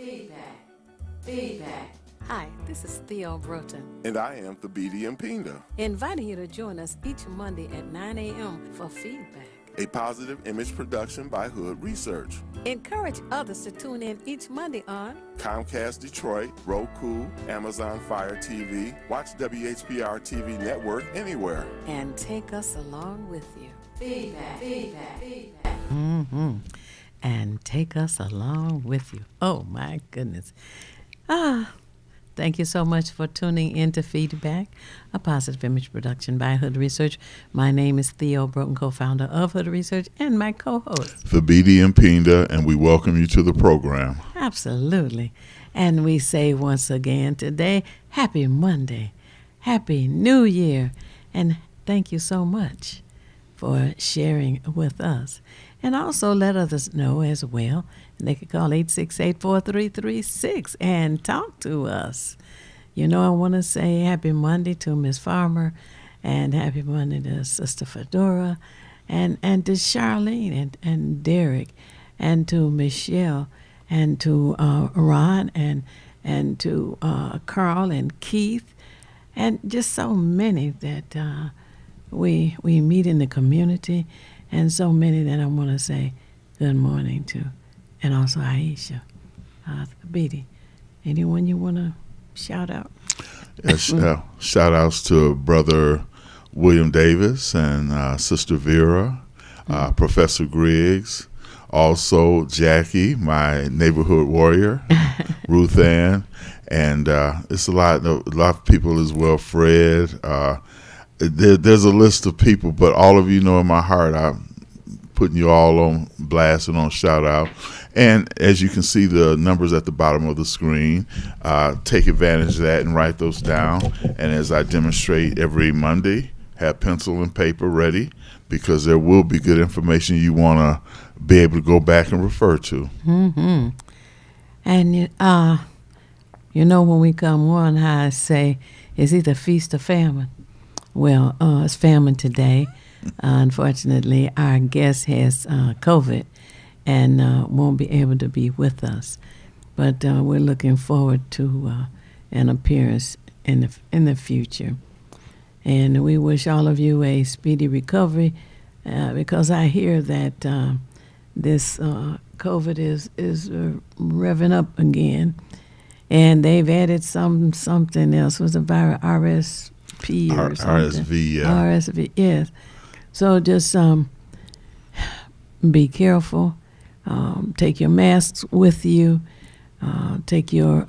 Feedback. Feedback. Hi, this is Theo Broughton, And I am Thabiti Mpinda, inviting you to join us each Monday at 9 a.m. for Feedback. a positive image production by Hood Research. Encourage others to tune in each Monday on Comcast Detroit, Roku, Amazon Fire TV, watch WHPR TV Network anywhere. and take us along with you. Feedback. Feedback. Feedback. And take us along with you. Oh, my goodness. Thank you so much for tuning in to Feedback, a positive image production by Hood Research. My name is Theo Broughton, co-founder of Hood Research, and my co-host. Thabiti Mpinda, and we welcome you to the program. Absolutely. And we say once again today, Happy Monday, Happy New Year, and thank you so much for sharing with us. And also let others know as well. And they can call 868-4336 and talk to us. You know, I want to say happy Monday to Miss Farmer, and happy Monday to Sister Fedora, and to Charlene and Derek, and to Michelle, and to Ron, and to Carl and Keith, and just so many that we meet in the community, and so many that I want to say good morning to, and also Aisha, Thabiti. Anyone you want to shout out? Shout outs to Brother William Davis and Sister Vera, Professor Griggs, also Jackie, my neighborhood warrior, Ruth Ann, and it's a lot of people as well. Fred. There's a list of people, but all of you know in my heart, I'm putting you all on blast and on shout out. And as you can see, the numbers at the bottom of the screen, take advantage of that and write those down. And as I demonstrate every Monday, have pencil and paper ready, because there will be good information you want to be able to go back and refer to. Mm-hmm. And, you know, when we come on, how I say, it's either feast or famine. Well, it's famine today. Unfortunately, our guest has COVID and won't be able to be with us. But we're looking forward to an appearance in the future. And we wish all of you a speedy recovery, because I hear that this COVID is revving up again. And they've added something else. Was a virus, RSV or something. RSV, yeah. RSV, yes. So just be careful. Take your masks with you. Take your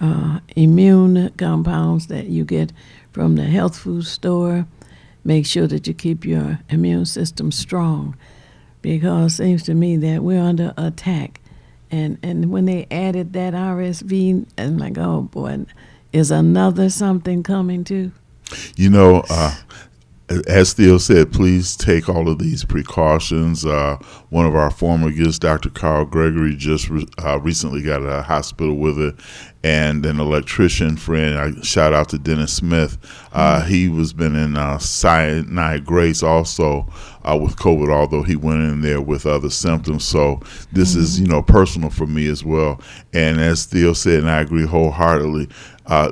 immune compounds that you get from the health food store. Make sure that you keep your immune system strong, because it seems to me that we're under attack. And when they added that RSV, I'm like, oh boy, is another something coming too? You know, as Theo said, please take all of these precautions. One of our former guests, Dr. Carl Gregory, just recently got out of hospital with it. And an electrician friend, I shout out to Dennis Smith. He was been in Sinai Grace also with COVID, although he went in there with other symptoms. So this is, personal for me as well. And as Theo said, and I agree wholeheartedly,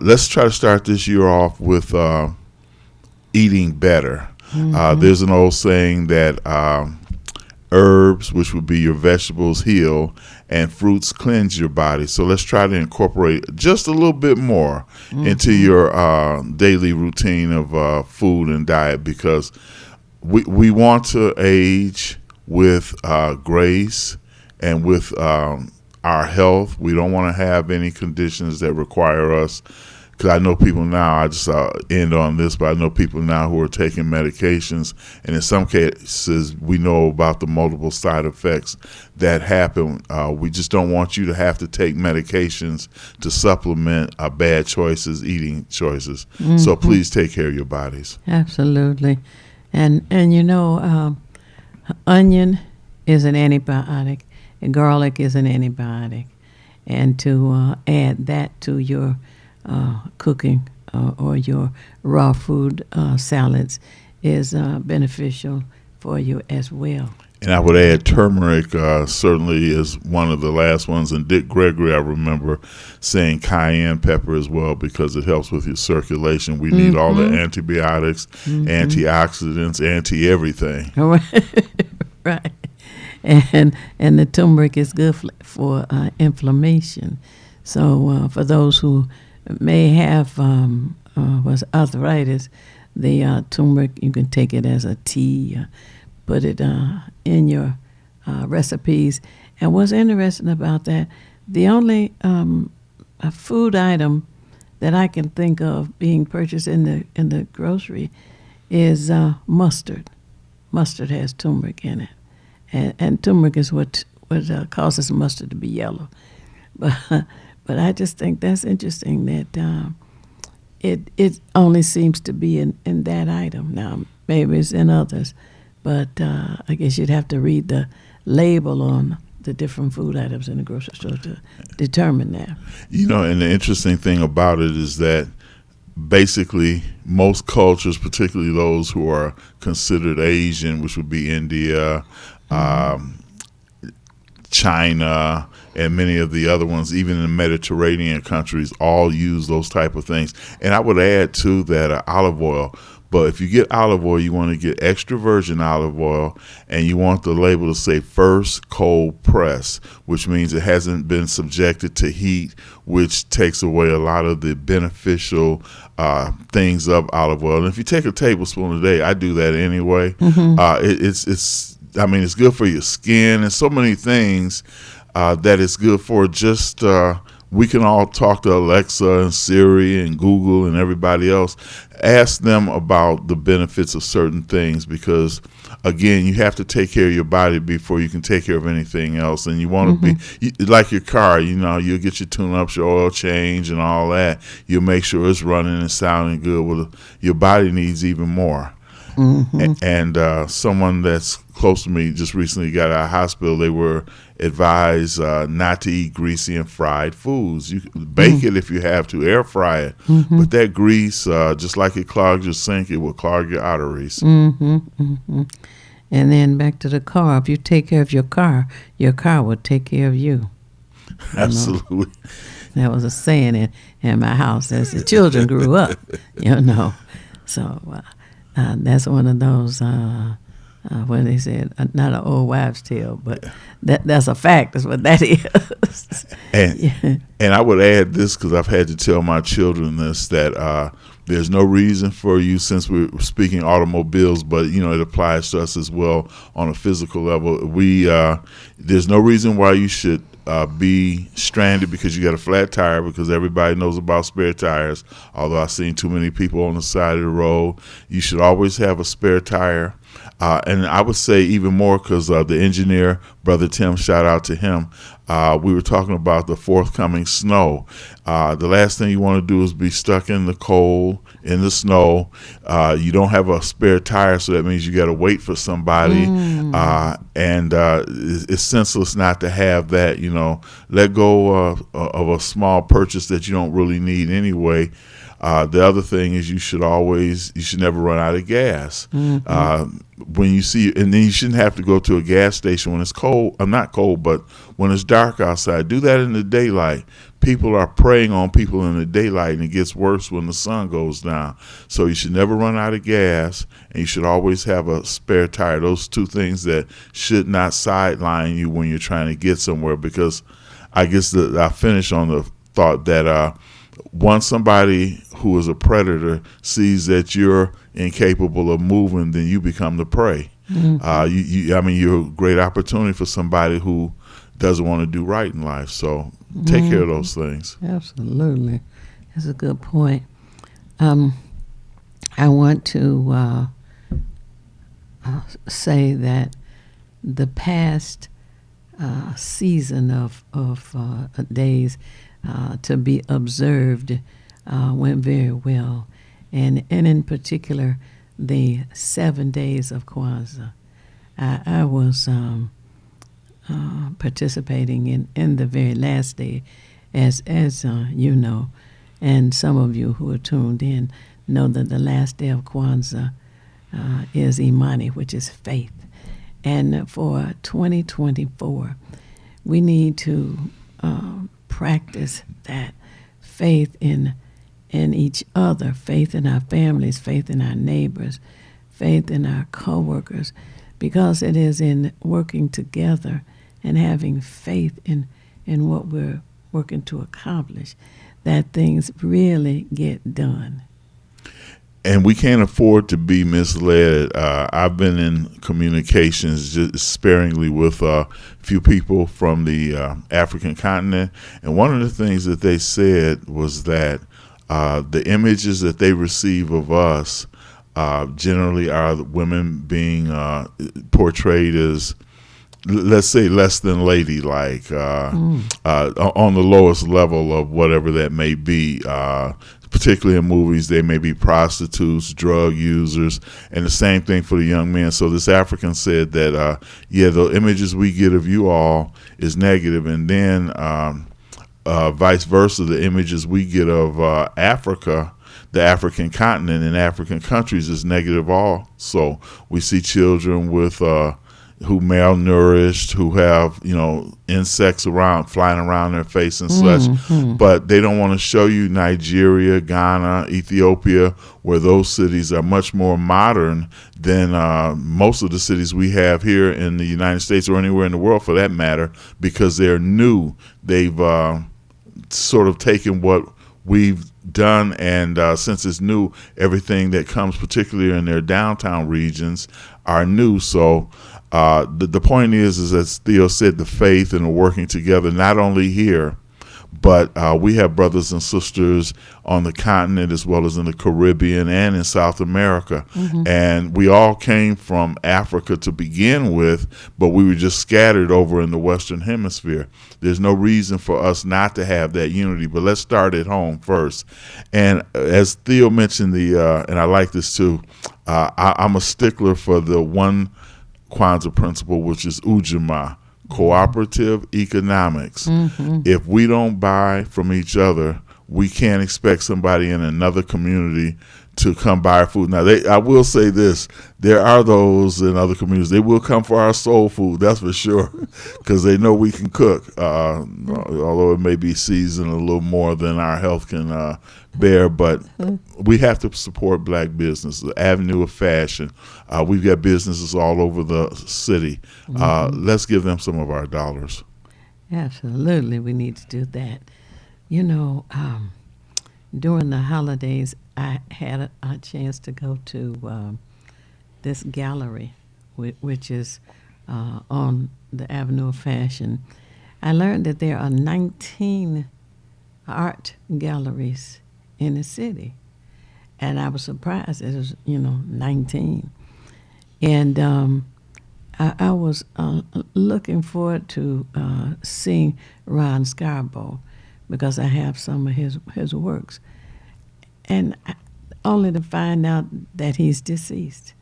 let's try to start this year off with eating better. There's an old saying that herbs, which would be your vegetables, heal, and fruits cleanse your body. So let's try to incorporate just a little bit more into your daily routine of food and diet, because we want to age with grace and with our health. We don't want to have any conditions that require us. Because I know people now, I just end on this, but I know people now who are taking medications, and in some cases, we know about the multiple side effects that happen. We just don't want you to have to take medications to supplement bad choices, eating choices. So please take care of your bodies. Absolutely. And onion is an antibiotic, and garlic is an antibiotic. And to add that to your cooking or your raw food salads is beneficial for you as well. And I would add turmeric certainly is one of the last ones. And Dick Gregory, I remember saying cayenne pepper as well because it helps with your circulation. We need all the antibiotics, antioxidants, anti-everything. Right. And the turmeric is good for inflammation. So for those who may have arthritis, the turmeric, you can take it as a tea, put it in your recipes. And what's interesting about that, the only a food item that I can think of being purchased in the grocery is mustard. Mustard has turmeric in it, and turmeric is what causes mustard to be yellow. But I just think that's interesting that it only seems to be in that item. Now maybe it's in others, but I guess you'd have to read the label on the different food items in the grocery store to determine that. You know, and the interesting thing about it is that basically most cultures, particularly those who are considered Asian, which would be India, China, and many of the other ones, even in the Mediterranean countries, all use those type of things. And I would add to that olive oil. But if you get olive oil, you want to get extra virgin olive oil, and you want the label to say first cold press, which means it hasn't been subjected to heat, which takes away a lot of the beneficial things of olive oil. And if you take a tablespoon a day, I do that anyway. It's good for your skin and so many things that it's good for. Just we can all talk to Alexa and Siri and Google and everybody else. Ask them about the benefits of certain things because, again, you have to take care of your body before you can take care of anything else. And you want to be like your car. You know, you'll get your tune-ups, your oil change, and all that. You'll make sure it's running and sounding good. Well, your body needs even more. And someone that's close to me just recently got out of hospital. They were advised not to eat greasy and fried foods. You can bake it if you have to, air fry it. But that grease, just like it clogs your sink, it will clog your arteries. And then back to the car. If you take care of your car will take care of you. Absolutely. That was a saying in my house as the children grew up, So that's one of those, when they said, not an old wives' tale, but that's a fact. That's what that is. And I would add this because I've had to tell my children this, that there's no reason for you, since we're speaking automobiles, but, it applies to us as well on a physical level. There's no reason why you should be stranded because you got a flat tire, because everybody knows about spare tires. Although I've seen too many people on the side of the road, you should always have a spare tire. And I would say even more because the engineer, Brother Tim, shout out to him. We were talking about the forthcoming snow. The last thing you want to do is be stuck in the cold, in the snow. You don't have a spare tire, so that means you got to wait for somebody. And it's senseless not to have that. Let go of a small purchase that you don't really need anyway. The other thing is you should never run out of gas. When you see, and then you shouldn't have to go to a gas station when it's cold. Not cold, but when it's dark outside. Do that in the daylight. People are preying on people in the daylight, and it gets worse when the sun goes down. So you should never run out of gas, and you should always have a spare tire. Those two things that should not sideline you when you're trying to get somewhere, because I guess I finish on the thought that once somebody who is a predator sees that you're incapable of moving, then you become the prey. You're a great opportunity for somebody who doesn't want to do right in life. So take care of those things. Absolutely. That's a good point. I want to say that the past season of days to be observed went very well, and in particular the 7 days of Kwanzaa. I was participating in the very last day, as you know, and some of you who are tuned in know that the last day of Kwanzaa is Imani, which is faith, And for 2024, we need to practice that faith in each other, faith in our families, faith in our neighbors, faith in our coworkers, because it is in working together and having faith in what we're working to accomplish that things really get done. And we can't afford to be misled. I've been in communications just sparingly with a few people from the African continent, and one of the things that they said was that the images that they receive of us generally are women being portrayed as, let's say, less than ladylike, on the lowest level of whatever that may be. Particularly in movies, they may be prostitutes, drug users, and the same thing for the young men. So this African said that, the images we get of you all is negative, and then vice versa, the images we get of Africa, the African continent and African countries is negative also. We see children with who malnourished, who have, insects flying around their face and such, but they don't want to show you Nigeria, Ghana, Ethiopia, where those cities are much more modern than most of the cities we have here in the United States or anywhere in the world for that matter, because they're new. They've sort of taken what we've done, and since it's new, everything that comes, particularly in their downtown regions, are new. So the point is, as Theo said, the faith and the working together, not only here, but we have brothers and sisters on the continent as well as in the Caribbean and in South America. And we all came from Africa to begin with, but we were just scattered over in the Western Hemisphere. There's no reason for us not to have that unity, but let's start at home first. And as Theo mentioned, and I like this too, I'm a stickler for the one Kwanzaa principle, which is Ujamaa, cooperative economics. If we don't buy from each other, we can't expect somebody in another community to come buy our food. Now, I will say this, there are those in other communities, they will come for our soul food, that's for sure, because they know we can cook, although it may be seasoned a little more than our health can bear, but we have to support black business, the avenue of fashion. We've got businesses all over the city. Let's give them some of our dollars. Absolutely, we need to do that. During the holidays, I had a chance to go to this gallery, which is on the Avenue of Fashion. I learned that there are 19 art galleries in the city, and I was surprised it was 19. And I was looking forward to seeing Ron Scarborough, because I have some of his works, and only to find out that he's deceased.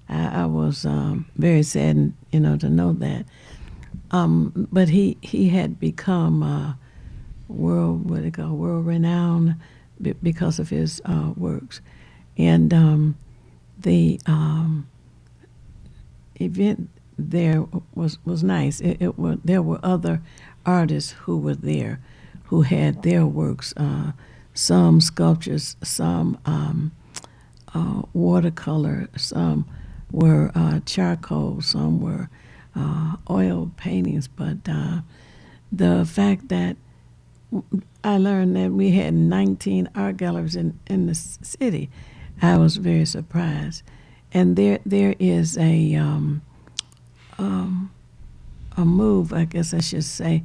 I was very saddened, to know that. But he had become world renowned because of his works, and the event there was nice. There were other artists who were there, who had their works, some sculptures, some watercolor, some were charcoal, some were oil paintings. But the fact that I learned that we had 19 art galleries in the city, I was very surprised. And there is a move, I guess I should say,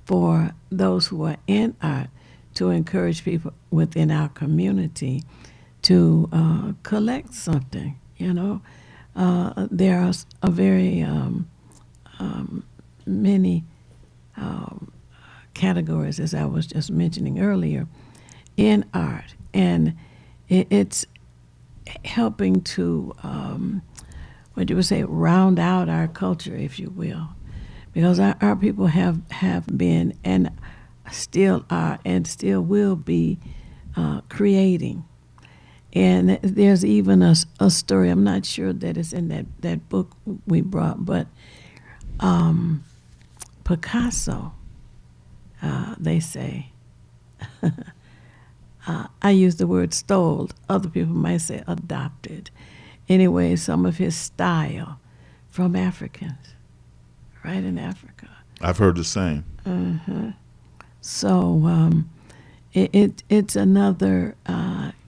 for those who are in art to encourage people within our community to collect something. There are a very many categories, as I was just mentioning earlier, in art, and it's helping to round out our culture, if you will, because our people have been and still are and still will be creating. And there's even a story, I'm not sure that it's in that book we brought, but Picasso, they say, I use the word stole, other people might say adopted. Anyway, some of his style from Africans, right in Africa. I've heard the same. So it's another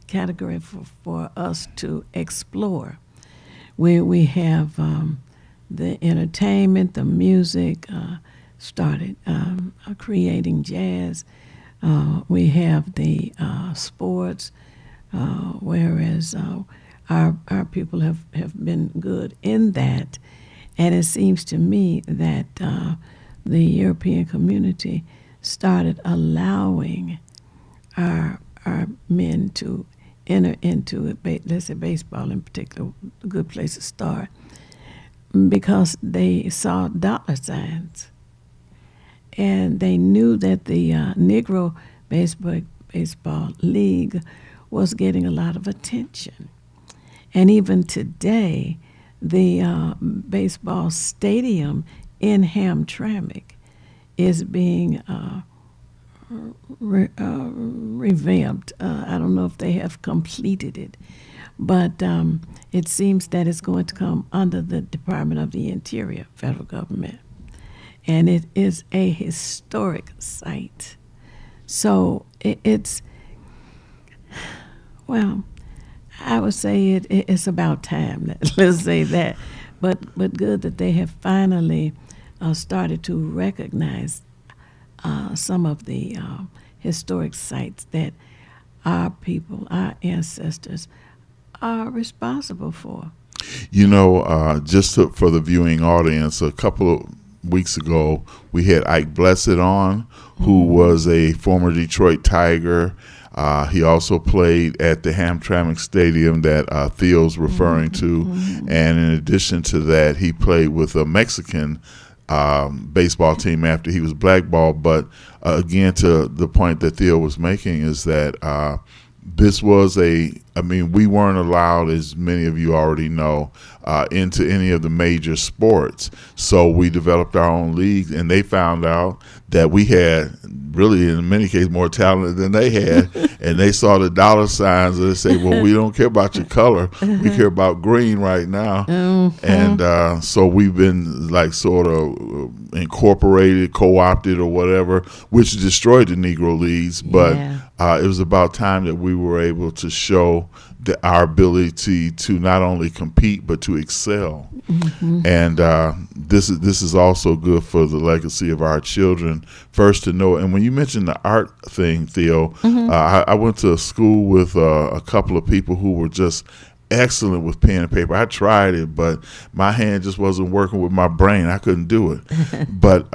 category for us to explore. We have the entertainment, the music, started creating jazz. We have the sports, whereas our people have been good in that. And it seems to me that the European community started allowing our men to enter into it, let's say baseball in particular, a good place to start, because they saw dollar signs. And they knew that the Negro Baseball League was getting a lot of attention. And even today, the baseball stadium in Hamtramck is being revamped. I don't know if they have completed it, but it seems that it's going to come under the Department of the Interior, federal government. And it is a historic site. So it's, well, I would say it's about time, let's say that. But good that they have finally started to recognize some of the historic sites that our people, our ancestors, are responsible for. You know, for the viewing audience, a couple of weeks ago, we had Ike Blessed on, who was a former Detroit Tiger. He also played at the Hamtramck Stadium that Theo's referring to. And in addition to that, he played with a Mexican baseball team after he was blackballed. But again, to the point that Theo was making is that this was we weren't allowed, as many of you already know, into any of the major sports. So we developed our own league, and they found out that we had really, in many cases, more talent than they had. And they saw the dollar signs, and they say, well, we don't care about your color. We care about green right now. And so we've been like sort of incorporated, co-opted or whatever, which destroyed the Negro Leagues. But it was about time that we were able to show our ability to not only compete but to excel. And this is also good for the legacy of our children, first to know. And when you mentioned the art thing, Theo, I went to a school with a couple of people who were just excellent with pen and paper. I tried it, but my hand just wasn't working with my brain. I couldn't do it. But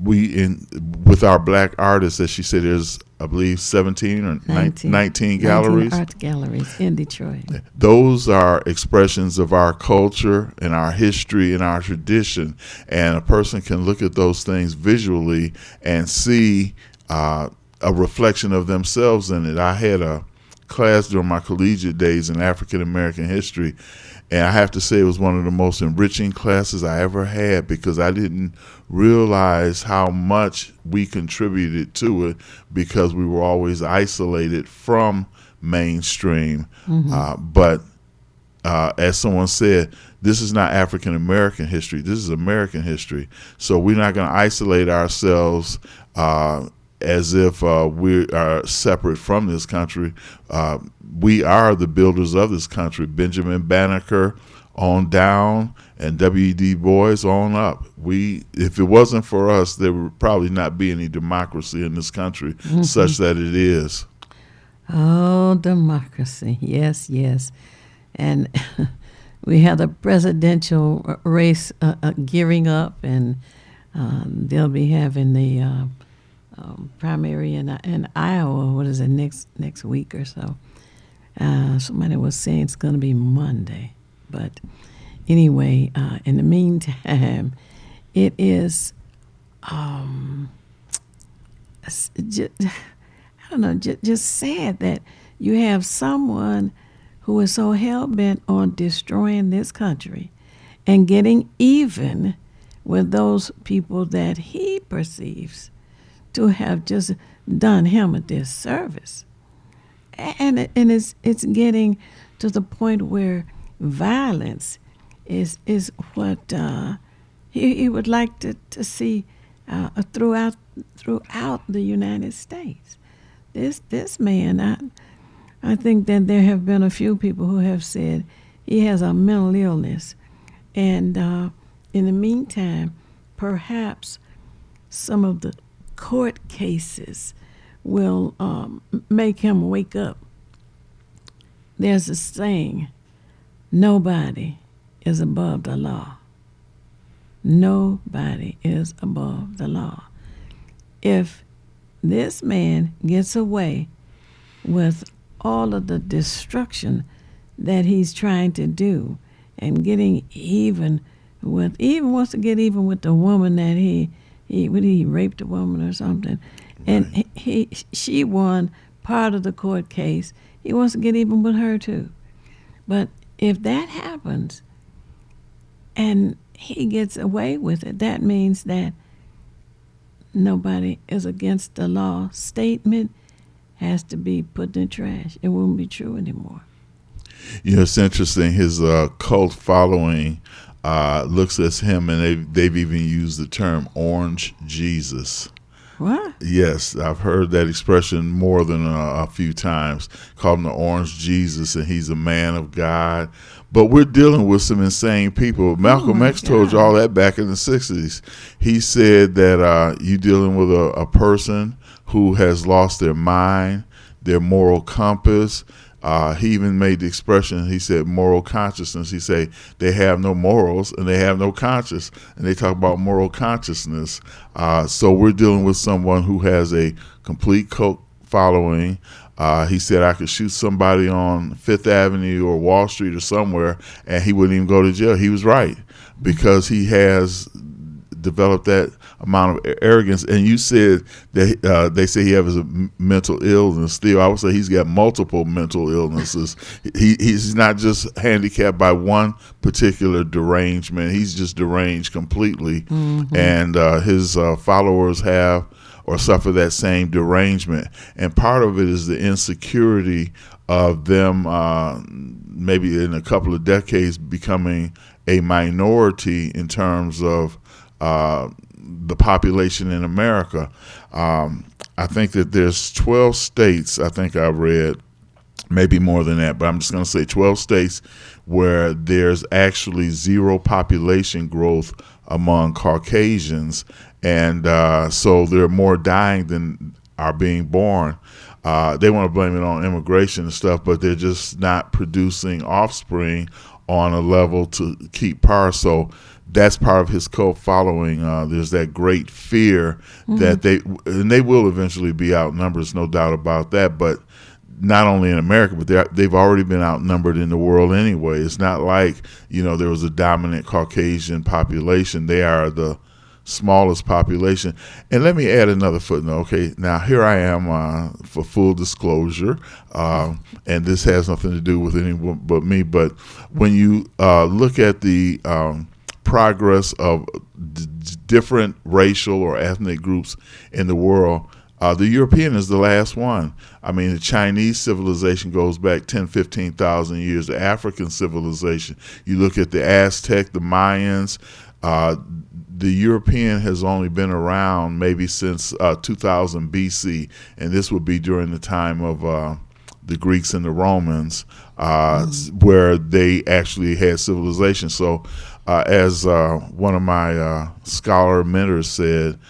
with our black artists, as she said, there's, I believe, 17 or 19 galleries. 19 art galleries in Detroit. Those are expressions of our culture and our history and our tradition. And a person can look at those things visually and see a reflection of themselves in it. I had a class during my collegiate days in African American history, and I have to say it was one of the most enriching classes I ever had, because I didn't realize how much we contributed to it, because we were always isolated from mainstream. But as someone said, this is not African American history, this is American history. So we're not going to isolate ourselves as if we are separate from this country. We are the builders of this country. Benjamin Banneker on down, and W.E.B. Du Bois on up. If it wasn't for us, there would probably not be any democracy in this country, such that it is. Oh, democracy. Yes, yes. And we have the presidential race gearing up, and they'll be having the primary in Iowa. What is it, next week or so? Somebody was saying it's going to be Monday. But anyway, in the meantime, it is, I don't know, just sad that you have someone who is so hell-bent on destroying this country and getting even with those people that he perceives to have just done him a disservice. And it's getting to the point where violence is what he would like to see throughout the United States. This man, I think that there have been a few people who have said he has a mental illness, and in the meantime, perhaps some of the court cases will make him wake up. There's a saying, nobody is above the law. Nobody is above the law. If this man gets away with all of the destruction that he's trying to do and getting even wants to get even with the woman that he raped a woman or something, and she won part of the court case. He wants to get even with her too. But if that happens and he gets away with it, that means that nobody is against the law statement has to be put in the trash. It won't be true anymore. You know, it's interesting. His cult following looks at him, and they've even used the term Orange Jesus. What? Yes, I've heard that expression more than a few times. Call him the Orange Jesus, and he's a man of God. But we're dealing with some insane people. Malcolm X told you all that back in the 60s. He said that you're dealing with a person who has lost their mind, their moral compass. He even made the expression, he said, moral consciousness. He said they have no morals and they have no conscience. And they talk about moral consciousness. So we're dealing with someone who has a complete cult following. He said I could shoot somebody on Fifth Avenue or Wall Street or somewhere and he wouldn't even go to jail. He was right, because he has developed that amount of arrogance. And you said that they say he has a mental illness. Still, I would say he's got multiple mental illnesses. He's not just handicapped by one particular derangement. He's just deranged completely. Mm-hmm. And his followers have or suffer that same derangement. And part of it is the insecurity of them maybe in a couple of decades becoming a minority in terms of the population in America. I think that there's 12 states, I think I read, maybe more than that, but I'm just going to say 12 states where there's actually zero population growth among Caucasians. And so there are more dying than are being born. They want to blame it on immigration and stuff, but they're just not producing offspring on a level to keep par. So that's part of his cult following. There's that great fear that they will eventually be outnumbered, there's no doubt about that. But not only in America, but they've already been outnumbered in the world anyway. It's not like, there was a dominant Caucasian population. They are the smallest population. And let me add another footnote. Okay, now here I am for full disclosure, and this has nothing to do with anyone but me. But when you look at the progress of different racial or ethnic groups in the world, the European is the last one. I mean, the Chinese civilization goes back 10, 15,000 years. The African civilization, you look at the Aztec, the Mayans, the European has only been around maybe since 2000 BC, and this would be during the time of the Greeks and the Romans, where they actually had civilization. So as one of my scholar mentors said,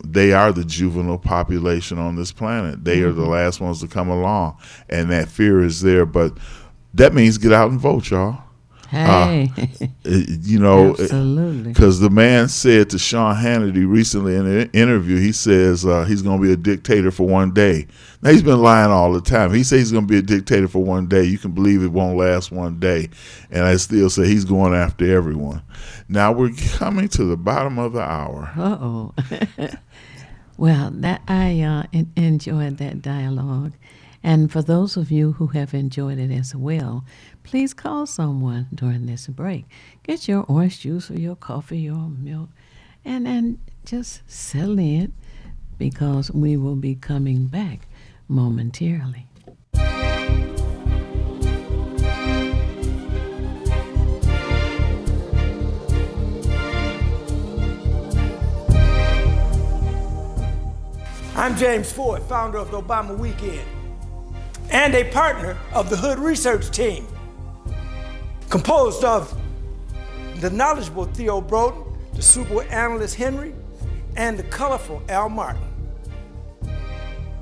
they are the juvenile population on this planet. They are the last ones to come along, and that fear is there. But that means get out and vote, y'all. Hey, absolutely. Because the man said to Sean Hannity recently in an interview, he says he's going to be a dictator for one day. Now, he's been lying all the time. He says he's going to be a dictator for one day. You can believe it won't last one day. And I still say he's going after everyone. Now, we're coming to the bottom of the hour. Uh-oh. Well, I enjoyed that dialogue. And for those of you who have enjoyed it as well, please call someone during this break. Get your orange juice or your coffee, your milk, and just settle in, because we will be coming back momentarily. I'm James Ford, founder of the Obama Weekend, and a partner of the Hood Research Team, composed of the knowledgeable Theo Broughton, the super analyst Henry, and the colorful Al Martin.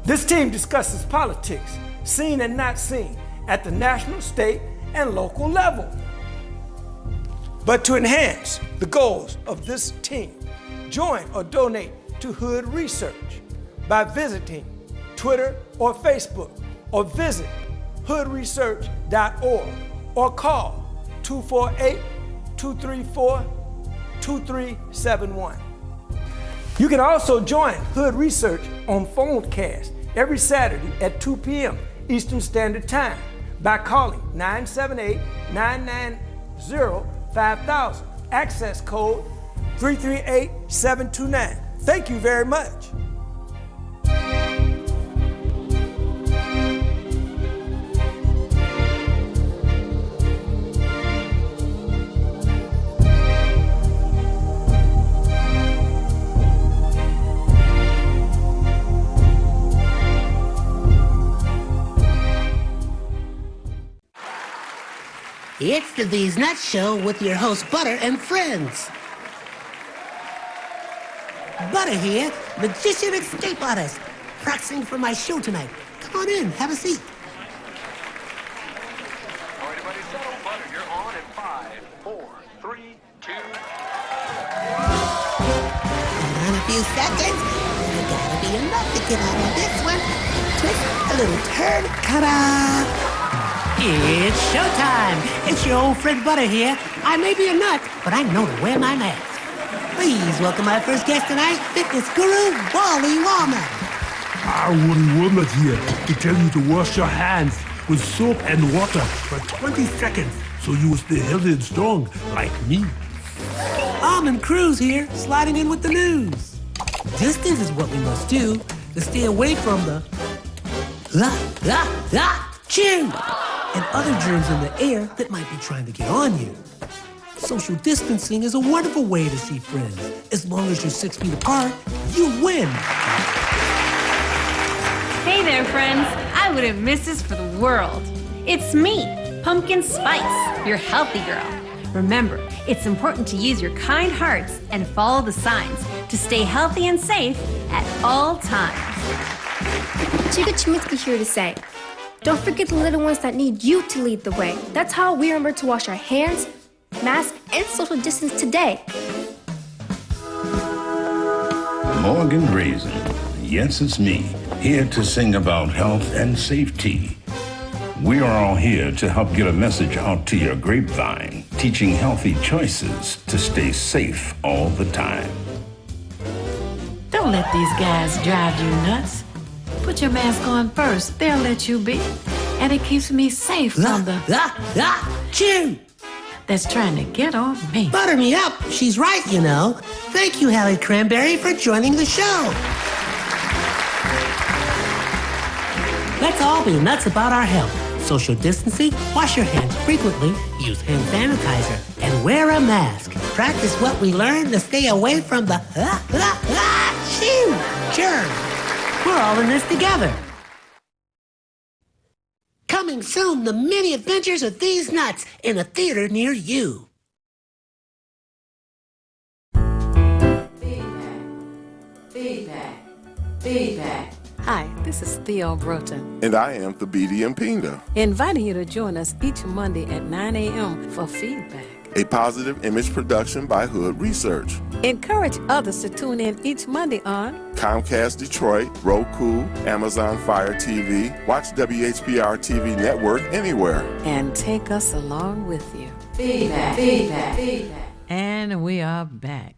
This team discusses politics, seen and not seen, at the national, state, and local level. But to enhance the goals of this team, join or donate to Hood Research by visiting Twitter or Facebook, or visit hoodresearch.org, or call 248-234-2371. You can also join Hood Research on Phonecast every Saturday at 2 p.m. Eastern Standard Time by calling 978-990-5000, access code 338729. Thank you very much. It's the These Nuts Show with your host, Butter and friends. Butter here, magician escape artist, practicing for my show tonight. Come on in, have a seat. All right, everybody settle. Butter, you're on in 5, 4, 3, 2. In a few seconds, there gotta be enough to get out of this one. Twist a little turn, ta-da! It's showtime! It's your old friend Butter here. I may be a nut, but I know to wear my mask. Please welcome our first guest tonight, fitness guru, Wally Wallman. Wally Wallman here to tell you to wash your hands with soap and water for 20 seconds so you will stay healthy and strong like me. Almond Cruz here, sliding in with the news. Distance is what we must do to stay away from the chew and other germs in the air that might be trying to get on you. Social distancing is a wonderful way to see friends. As long as you're 6 feet apart, you win. Hey there, friends. I wouldn't miss this for the world. It's me, Pumpkin Spice, your healthy girl. Remember, it's important to use your kind hearts and follow the signs to stay healthy and safe at all times. Chica Chiminsky here to say, don't forget the little ones that need you to lead the way. That's how we remember to wash our hands, mask, and social distance today. Morgan Raisin. Yes, it's me, here to sing about health and safety. We are all here to help get a message out to your grapevine, teaching healthy choices to stay safe all the time. Don't let these guys drive you nuts. Put your mask on first. They'll let you be. And it keeps me safe from the chew that's trying to get on me. Butter me up. She's right, you know. Thank you, Hallie Cranberry, for joining the show. Let's all be nuts about our health. Social distancing, wash your hands frequently, use hand sanitizer, and wear a mask. Practice what we learned to stay away from the chew germ. We're all in this together. Coming soon, the many adventures of these nuts in a theater near you. Feedback. Hi, this is Theo Broughton, And I am Thabiti Mpinga, inviting you to join us each Monday at 9 a.m. for Feedback. a positive image production by Hood Research. Encourage others to tune in each Monday on Comcast Detroit, Roku, Amazon Fire TV. Watch WHPR TV Network anywhere. and take us along with you. Feedback. And we are back.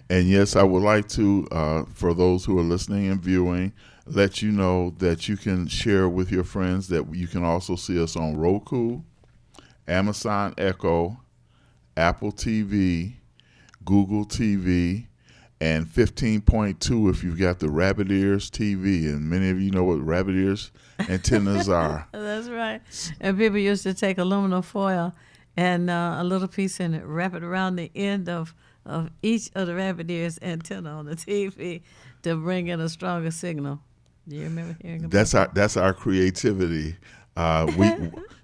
And yes, I would like to, for those who are listening and viewing, let you know that you can share with your friends that you can also see us on Roku, Amazon Echo, Apple TV, Google TV, and 15.2 if you've got the Rabbit Ears TV. And many of you know what Rabbit Ears antennas are. That's right. And people used to take aluminum foil and a little piece in it, wrap it around the end of each of the Rabbit Ears antenna on the TV to bring in a stronger signal. Do you remember hearing about that? That's our creativity.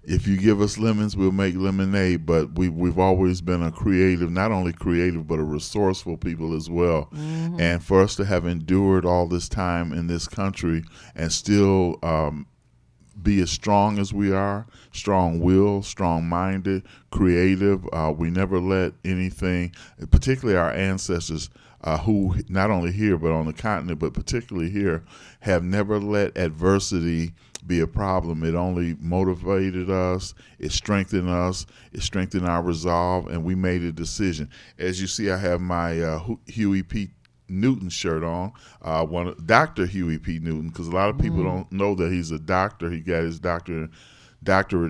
If you give us lemons, we'll make lemonade. But we've always been a creative, not only creative, but a resourceful people as well. Mm-hmm. And for us to have endured all this time in this country and still be as strong as we are, strong-willed, strong-minded, creative. We never let anything, particularly our ancestors, who not only here but on the continent, but particularly here, have never let adversity be a problem. It only motivated us, it strengthened us, it strengthened our resolve, and we made a decision. As you see, I have my Huey P. Newton shirt on, Dr. Huey P. Newton, because a lot of people don't know that he's a doctor. He got his doctorate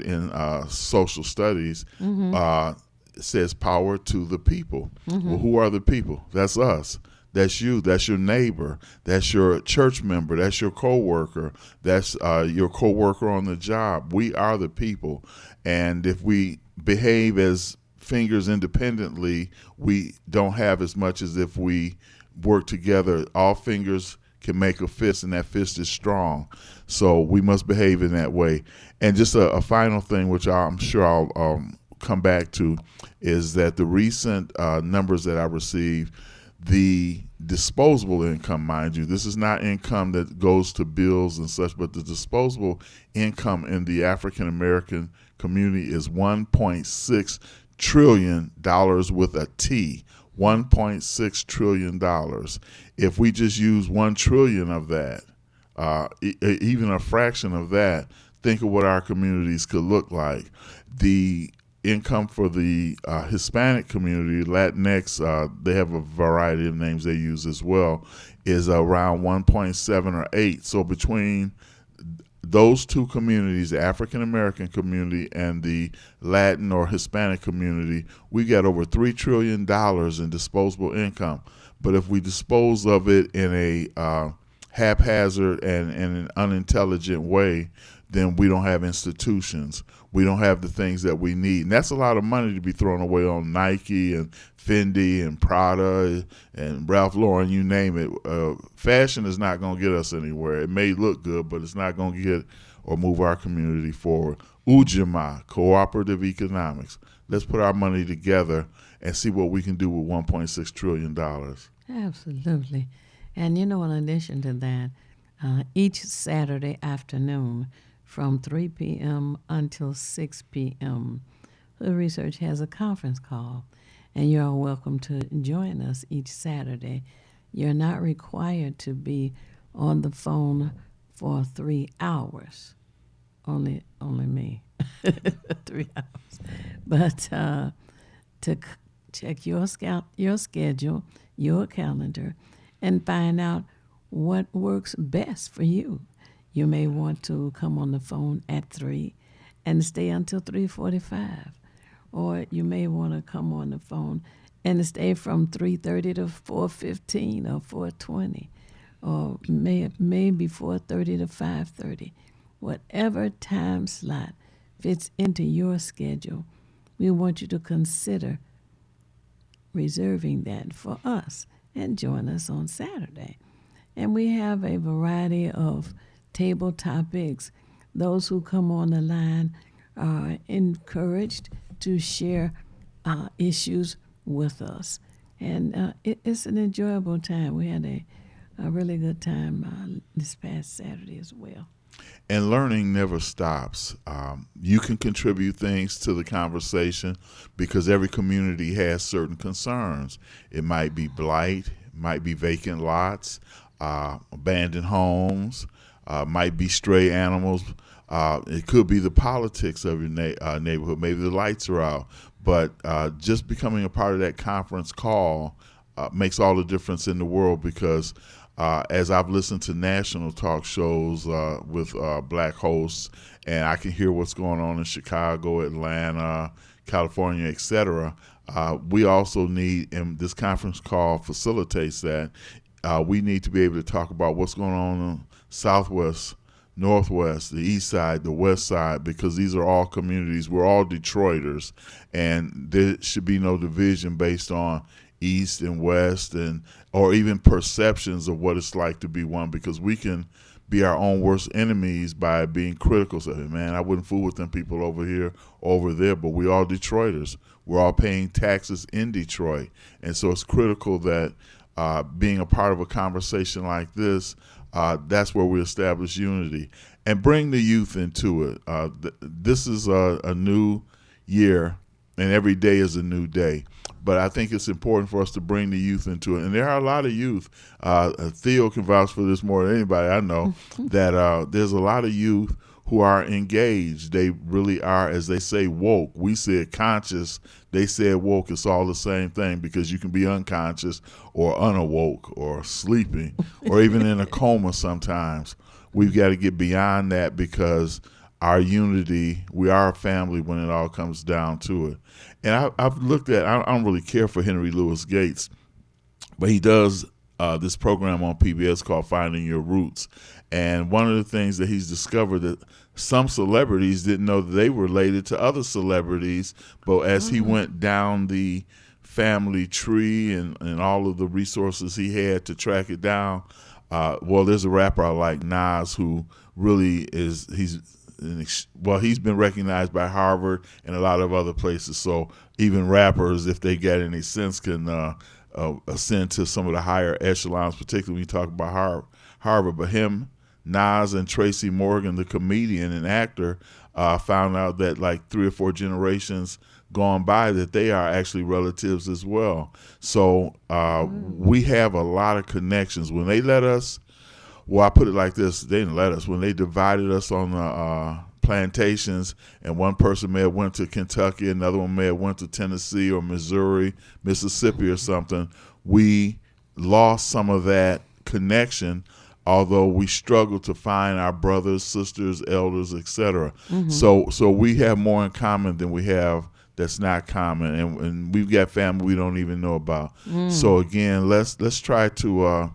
in social studies. It says power to the people. Well, who are the people? That's us. That's you. That's your neighbor. That's your church member. That's your coworker. That's your coworker on the job. We are the people. And if we behave as fingers independently, we don't have as much as if we work together. All fingers can make a fist, and that fist is strong. So we must behave in that way. And just a final thing, which I'm sure I'll come back to, is that the recent numbers that I received, the disposable income, mind you, this is not income that goes to bills and such, but the disposable income in the African American community is $1.6 trillion with a T. $1.6 trillion. If we just use 1 trillion of that, even a fraction of that, think of what our communities could look like. The income for the Hispanic community, Latinx, they have a variety of names they use as well, is around 1.7 or 8. So between those two communities, the African American community and the Latin or Hispanic community, we got over $3 trillion in disposable income. But if we dispose of it in a haphazard and in an unintelligent way, then we don't have institutions. We don't have the things that we need. And that's a lot of money to be thrown away on Nike and Fendi and Prada and Ralph Lauren, you name it. Fashion is not going to get us anywhere. It may look good, but it's not going to get or move our community forward. Ujamaa, cooperative economics. Let's put our money together and see what we can do with $1.6 trillion. Absolutely. And in addition to that, each Saturday afternoon from 3 p.m. until 6 p.m., the research has a conference call, and you're all welcome to join us each Saturday. You're not required to be on the phone for 3 hours. Only me, 3 hours. But to check your schedule, your calendar, and find out what works best for you. You may want to come on the phone at 3 and stay until 3:45. Or you may want to come on the phone and stay from 3:30 to 4:15 or 4:20. Or maybe 4:30 to 5:30. Whatever time slot fits into your schedule, we want you to consider reserving that for us and join us on Saturday. And we have a variety of table topics. Those who come on the line are encouraged to share issues with us. And it's an enjoyable time. We had a really good time this past Saturday as well. And learning never stops. You can contribute things to the conversation because every community has certain concerns. It might be blight, it might be vacant lots, abandoned homes, might be stray animals. It could be the politics of your neighborhood. Maybe the lights are out. But just becoming a part of that conference call makes all the difference in the world because as I've listened to national talk shows with black hosts, and I can hear what's going on in Chicago, Atlanta, California, etc., we also need, and this conference call facilitates that, we need to be able to talk about what's going on in Southwest, Northwest, the East Side, the West Side, because these are all communities. We're all Detroiters, and there should be no division based on East and West, and or even perceptions of what it's like to be one, because we can be our own worst enemies by being critical. So, man, I wouldn't fool with them people over here, over there, but we all Detroiters. We're all paying taxes in Detroit, and so it's critical that being a part of a conversation like this, that's where we establish unity and bring the youth into it. This is a new year, and every day is a new day. But I think it's important for us to bring the youth into it. And there are a lot of youth. Theo can vouch for this more than anybody I know, that there's a lot of youth who are engaged. They really are, as they say, woke. We said conscious. They said woke. It's all the same thing, because you can be unconscious or unawoke or sleeping or even in a coma sometimes. We've got to get beyond that, because our unity, we are a family when it all comes down to it. And I've looked at, I don't really care for Henry Louis Gates, but he does this program on PBS called Finding Your Roots. And one of the things that he's discovered, that some celebrities didn't know that they were related to other celebrities, but as he went down the family tree and all of the resources he had to track it down, well, there's a rapper I like, Nas, who really he's been recognized by Harvard and a lot of other places. So even rappers, if they get any sense, can ascend to some of the higher echelons, particularly when you talk about Harvard. But him, Nas, and Tracy Morgan, the comedian and actor, found out that like 3 or 4 generations gone by, that they are actually relatives as well. So we have a lot of connections. When they let us, well, I put it like this, they didn't let us. When they divided us on the plantations, and one person may have went to Kentucky, another one may have went to Tennessee or Missouri, Mississippi or something, we lost some of that connection, although we struggle to find our brothers, sisters, elders, etc. So we have more in common than we have that's not common, and we've got family we don't even know about. So again, let's try to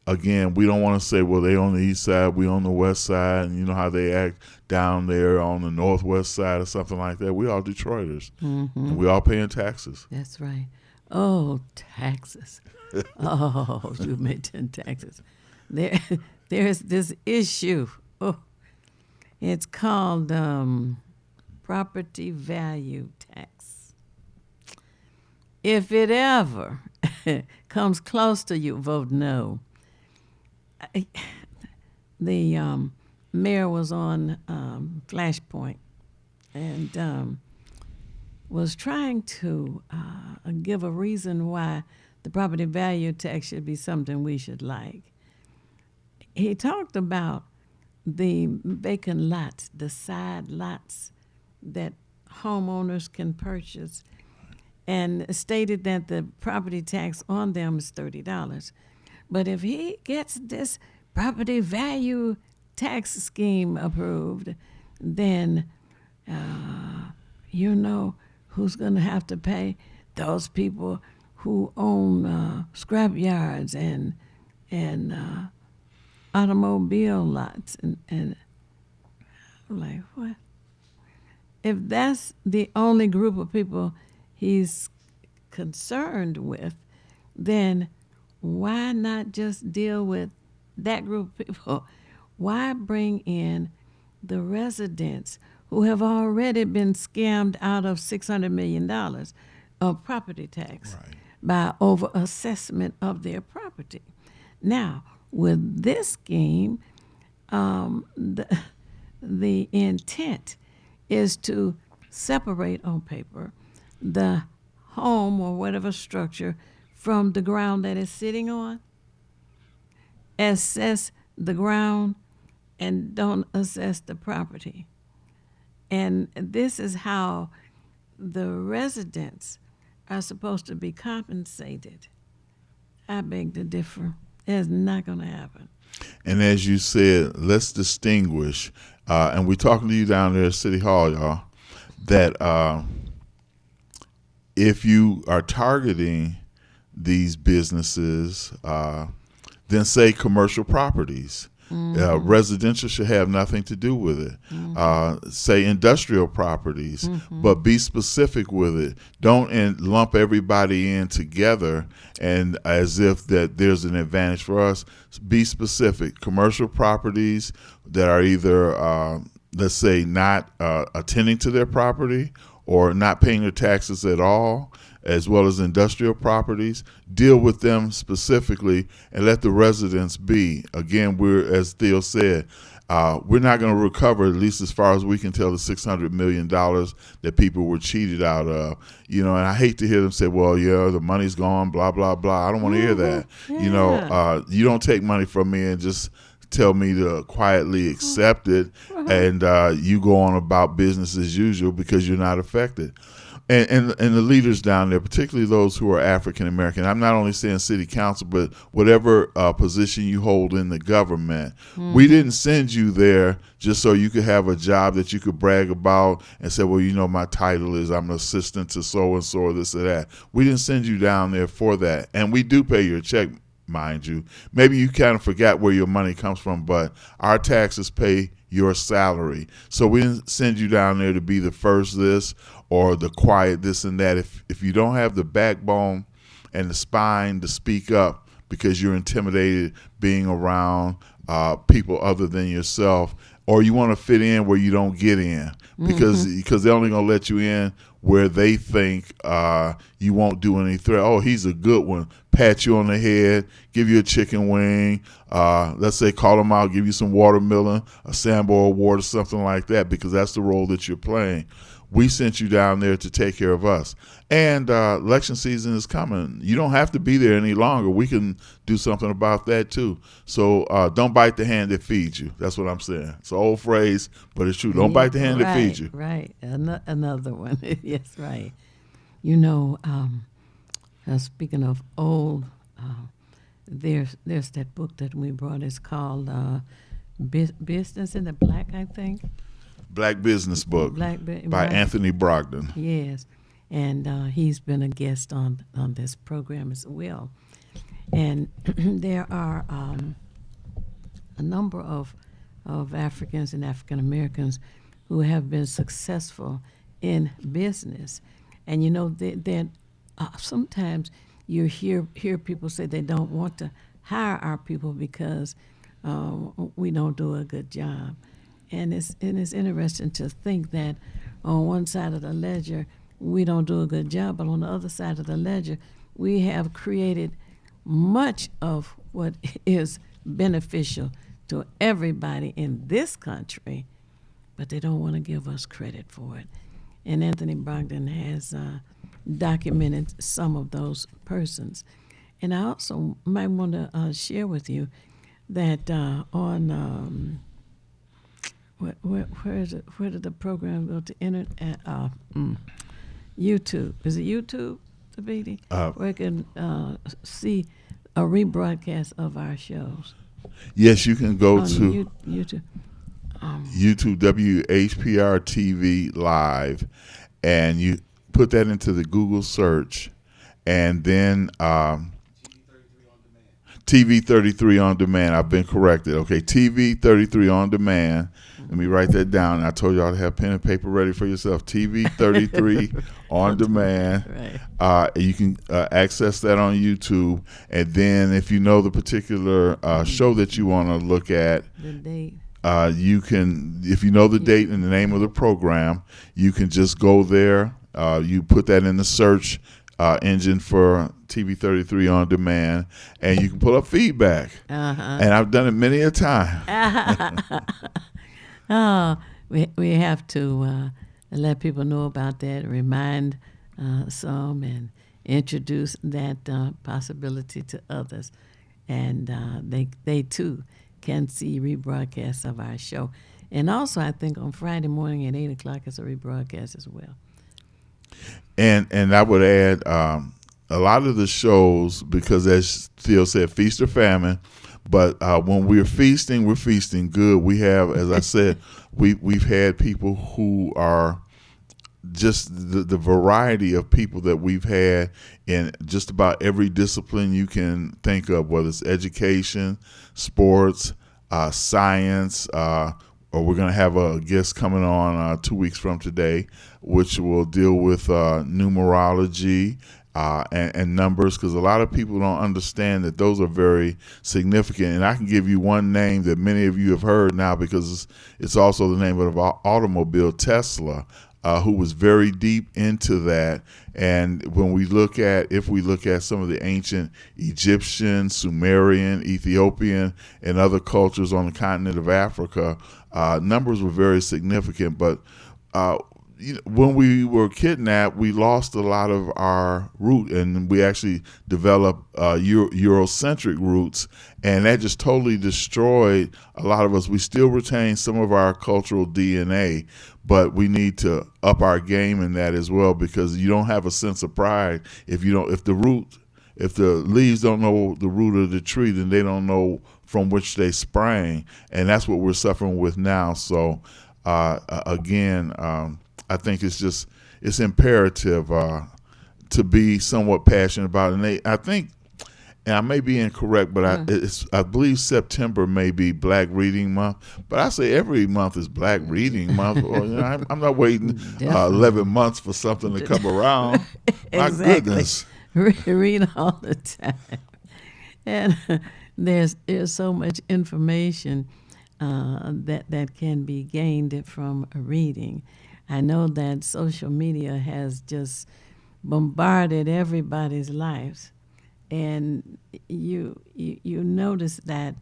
again, we don't want to say, well, they on the east side, we on the west side, and you know how they act down there on the northwest side or something like that. We all Detroiters, and we all paying taxes. That's right. Oh, taxes. Oh, you mentioned taxes. There's this issue. Oh, it's called property value tax. If it ever comes close to you, vote no. The mayor was on Flashpoint and was trying to give a reason why the property value tax should be something we should like. He talked about the vacant lots, the side lots that homeowners can purchase, and stated that the property tax on them is $30. But if he gets this property value tax scheme approved, then you know who's going to have to pay? Those people who own scrap yards and automobile lots. And I'm like, what? If that's the only group of people he's concerned with, then why not just deal with that group of people? Why bring in the residents who have already been scammed out of $600 million of property tax by over-assessment of their property? Now, with this scheme, the intent is to separate on paper the home or whatever structure from the ground that it's sitting on, assess the ground, and don't assess the property. And this is how the residents are supposed to be compensated I beg to differ. It's not going to happen. And as you said, let's distinguish, and we're talking to you down there at City Hall, y'all, that if you are targeting these businesses, then say commercial properties. Residential should have nothing to do with it. Say industrial properties, but be specific with it. Don't lump everybody in together and as if that there's an advantage for us. Be specific. Commercial properties that are either, let's say, not attending to their property or not paying their taxes at all, as well as industrial properties, deal with them specifically and let the residents be. Again, as Theo said, we're not going to recover, at least as far as we can tell, the $600 million that people were cheated out of. And I hate to hear them say, well, yeah, the money's gone, blah, blah, blah. I don't want to hear that. Yeah. You don't take money from me and just tell me to quietly accept it and you go on about business as usual because you're not affected. And the leaders down there, particularly those who are African American, I'm not only saying city council, but whatever position you hold in the government, we didn't send you there just so you could have a job that you could brag about and say, well, my title is I'm an assistant to so-and-so or this or that. We didn't send you down there for that. And we do pay your check, mind you. Maybe you kind of forgot where your money comes from, but our taxes pay your salary. So we didn't send you down there to be the first this or the quiet this and that. If you don't have the backbone and the spine to speak up because you're intimidated being around people other than yourself, or you want to fit in where you don't get in because they're only going to let you in where they think you won't do any threat. Oh, he's a good one. Pat you on the head, give you a chicken wing, let's say call them out, give you some watermelon, a Sambo Award or something like that, because that's the role that you're playing. We sent you down there to take care of us. And election season is coming. You don't have to be there any longer. We can do something about that too. So don't bite the hand that feeds you. That's what I'm saying. It's an old phrase, but it's true. Don't bite the hand that feeds you. Right. Another one. Yes, right. Speaking of old, there's that book that we brought. It's called Business in the Black, I think. Black Business Book by Anthony Brogdon. Yes, and he's been a guest on this program as well. And there are a number of Africans and African Americans who have been successful in business. And that sometimes you hear people say they don't want to hire our people because we don't do a good job. And it's interesting to think that on one side of the ledger, we don't do a good job, but on the other side of the ledger, we have created much of what is beneficial to everybody in this country, but they don't want to give us credit for it. And Anthony Brogdon has documented some of those persons. And I also might want to share with you that on where is it? Where did the program go to? YouTube. Is it YouTube, Thabiti? Where you can see a rebroadcast of our shows. Yes, you can go to YouTube. YouTube WHPR TV Live, and you put that into the Google search, and then TV 33 on demand. I've been corrected. Okay, TV 33 on demand. Let me write that down. I told y'all to have pen and paper ready for yourself. TV 33 on demand. Right. You can access that on YouTube. And then if you know the particular show that you want to look at, the date. You can, if you know the date and the name of the program, you can just go there. You put that in the search engine for TV 33 on demand, and you can pull up feedback. And I've done it many a time. We have to let people know about that, remind some, and introduce that possibility to others. And they too can see rebroadcasts of our show. And also, I think on Friday morning at 8 o'clock is a rebroadcast as well. And I would add, a lot of the shows, because as Theo said, feast or famine. But when we're feasting good. We have, as I said, we've had people who are just the variety of people that we've had in just about every discipline you can think of, whether it's education, sports, science, or we're going to have a guest coming on 2 weeks from today, which will deal with numerology and numbers, because a lot of people don't understand that those are very significant. And I can give you one name that many of you have heard now, because it's also the name of an automobile, Tesla, who was very deep into that. And when if we look at some of the ancient Egyptian, Sumerian, Ethiopian, and other cultures on the continent of Africa, numbers were very significant. But when we were kidnapped, we lost a lot of our root, and we actually developed Eurocentric roots, and that just totally destroyed a lot of us. We still retain some of our cultural DNA, but we need to up our game in that as well, because you don't have a sense of pride if the leaves don't know the root of the tree, then they don't know from which they sprang, and that's what we're suffering with now. So again, I think it's imperative to be somewhat passionate about it. And I think, and I may be incorrect, but I believe September may be Black Reading Month. But I say every month is Black Reading Month. I'm not waiting 11 months for something to come around. My goodness. Read all the time. And there's so much information that can be gained from reading. I know that social media has just bombarded everybody's lives, and you notice that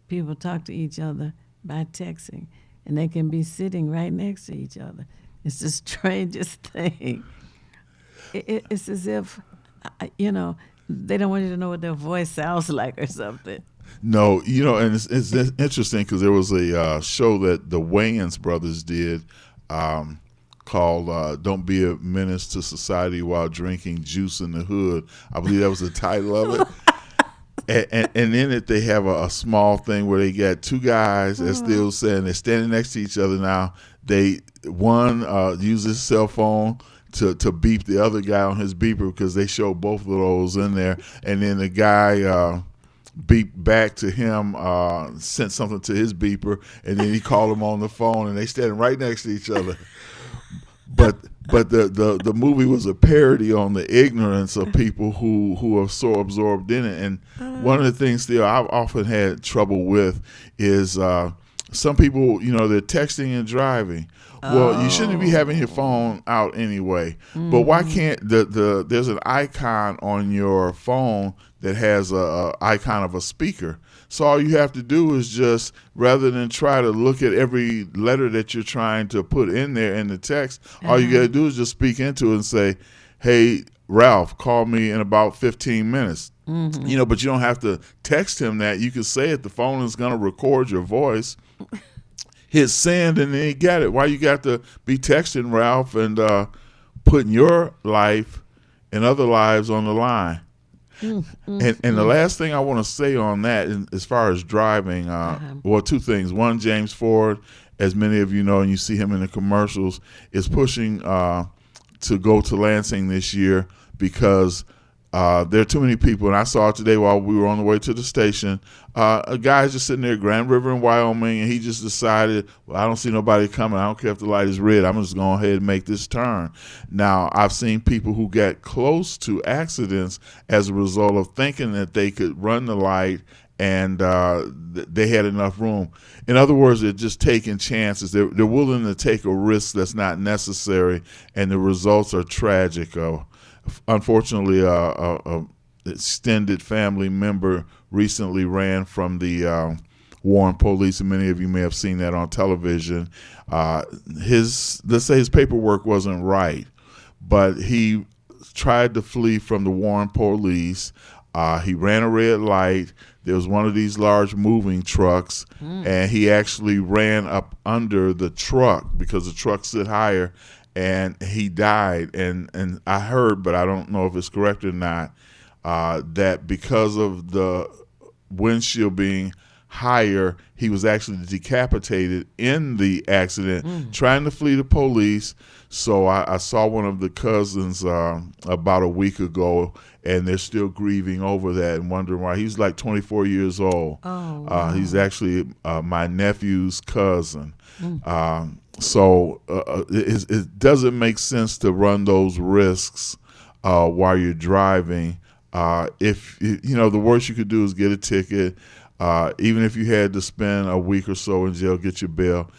people talk to each other by texting, and they can be sitting right next to each other. It's the strangest thing. It's as if, they don't want you to know what their voice sounds like or something. No, and it's interesting, because there was a show that the Wayans brothers did called Don't Be a Menace to Society While Drinking Juice in the Hood. I believe that was the title of it. And in it, they have a small thing where they got two guys, as Theo said, they're standing next to each other now. One uses his cell phone to beep the other guy on his beeper, because they show both of those in there. And then the guy beeped back to him, sent something to his beeper, and then he called him on the phone, and they standing right next to each other. But the movie was a parody on the ignorance of people who are so absorbed in it. And one of the things still I've often had trouble with is some people, they're texting and driving. Well, you shouldn't be having your phone out anyway. But why can't there's an icon on your phone that has a icon of a speaker. So all you have to do is just, rather than try to look at every letter that you're trying to put in there in the text, all you got to do is just speak into it and say, hey, Ralph, call me in about 15 minutes. But you don't have to text him that. You can say it. The phone is going to record your voice. Hit send, and then you got it. Why you got to be texting Ralph and putting your life and other lives on the line? And the last thing I want to say on that, as far as driving, well, two things. One, James Ford, as many of you know, and you see him in the commercials, is pushing to go to Lansing this year, because there are too many people. And I saw it today while we were on the way to the station. A guy's just sitting there, Grand River in Wyoming, and he just decided, well, I don't see nobody coming. I don't care if the light is red. I'm just going ahead and make this turn. Now, I've seen people who got close to accidents as a result of thinking that they could run the light and they had enough room. In other words, they're just taking chances. They're willing to take a risk that's not necessary, and the results are tragic. Unfortunately, a extended family member recently ran from the Warren police, and many of you may have seen that on television. Let's say his paperwork wasn't right, but he tried to flee from the Warren police. He ran a red light. There was one of these large moving trucks, and he actually ran up under the truck, because the truck sit higher, and he died. And I heard, but I don't know if it's correct or not, that because of the windshield being higher, he was actually decapitated in the accident, trying to flee the police. So I saw one of the cousins about a week ago, and they're still grieving over that and wondering why. He's like 24 years old. Oh, wow. He's actually my nephew's cousin. So it doesn't make sense to run those risks while you're driving. If the worst you could do is get a ticket. Even if you had to spend a week or so in jail, get your bail,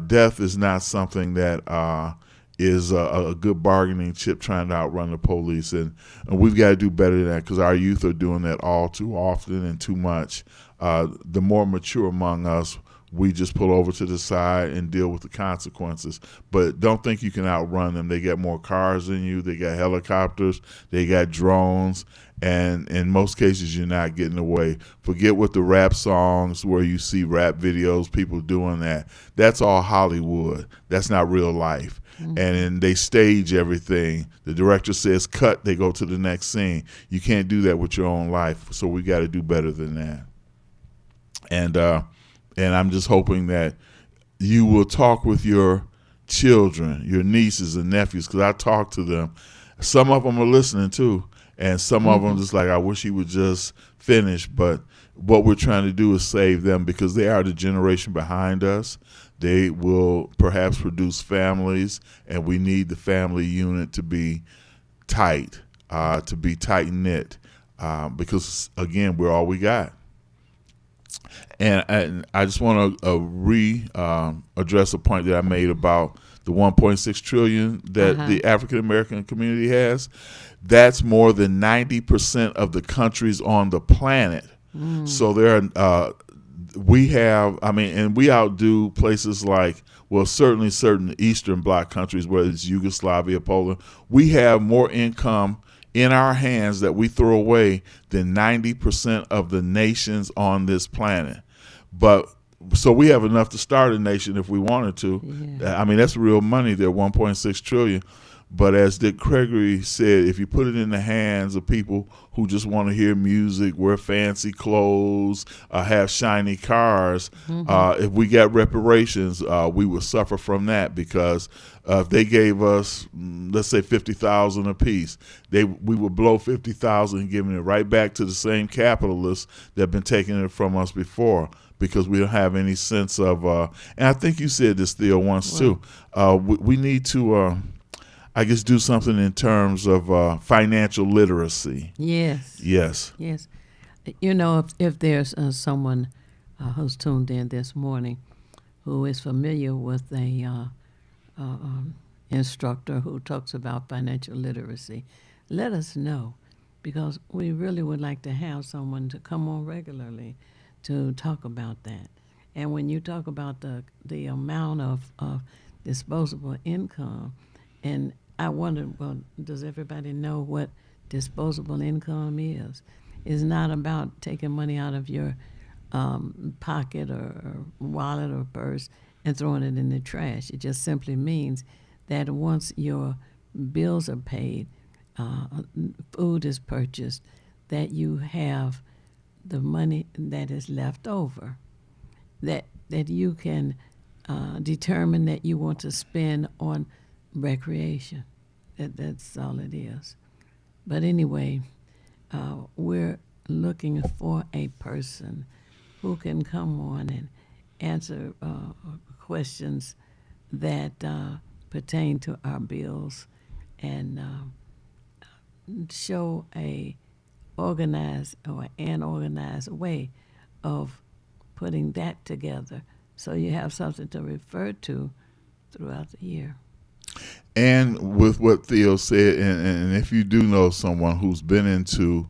death is not something that is a good bargaining chip trying to outrun the police. And we've got to do better than that, because our youth are doing that all too often and too much. The more mature among us, we just pull over to the side and deal with the consequences. But don't think you can outrun them. They got more cars than you. They got helicopters. They got drones. And in most cases, you're not getting away. Forget what the rap songs where you see rap videos, people doing that. That's all Hollywood. That's not real life. And then they stage everything. The director says cut, they go to the next scene. You can't do that with your own life. So we got to do better than that. And I'm just hoping that you will talk with your children, your nieces and nephews, because I talk to them. Some of them are listening too, and some of them just like, I wish he would just finish. But what we're trying to do is save them, because they are the generation behind us. They will perhaps produce families, and we need the family unit to be tight, to be tight-knit, because, again, we're all we got. And I just want to address a point that I made about the $1.6 trillion that the African American community has. That's more than 90% of the countries on the planet. So there are, and we outdo places like, well, certainly certain Eastern Bloc countries, whether it's Yugoslavia, Poland. We have more income in our hands that we throw away than 90% of the nations on this planet. But so we have enough to start a nation if we wanted to. Yeah. I mean, that's real money there, $1.6 trillion. But as Dick Gregory said, if you put it in the hands of people who just want to hear music, wear fancy clothes, have shiny cars, if we got reparations, we would suffer from that, because if they gave us, let's say, $50,000 apiece, we would blow $50,000 and giving it right back to the same capitalists that have been taking it from us before, because we don't have any sense of. And I think you said this, Theo, once too. We need to. I guess do something in terms of financial literacy. Yes. You know, if there's someone who's tuned in this morning who is familiar with a instructor who talks about financial literacy, let us know, because we really would like to have someone to come on regularly to talk about that. And when you talk about the amount of disposable income, and I wonder, well, does everybody know what disposable income is? It's not about taking money out of your pocket or wallet or purse and throwing it in the trash. It just simply means that once your bills are paid, food is purchased, that you have the money that is left over, that you can determine that you want to spend on recreation. That's all it is. But anyway, we're looking for a person who can come on and answer questions that pertain to our bills and show an organized way of putting that together, so you have something to refer to throughout the year. And with what Theo said, and if you do know someone who's been into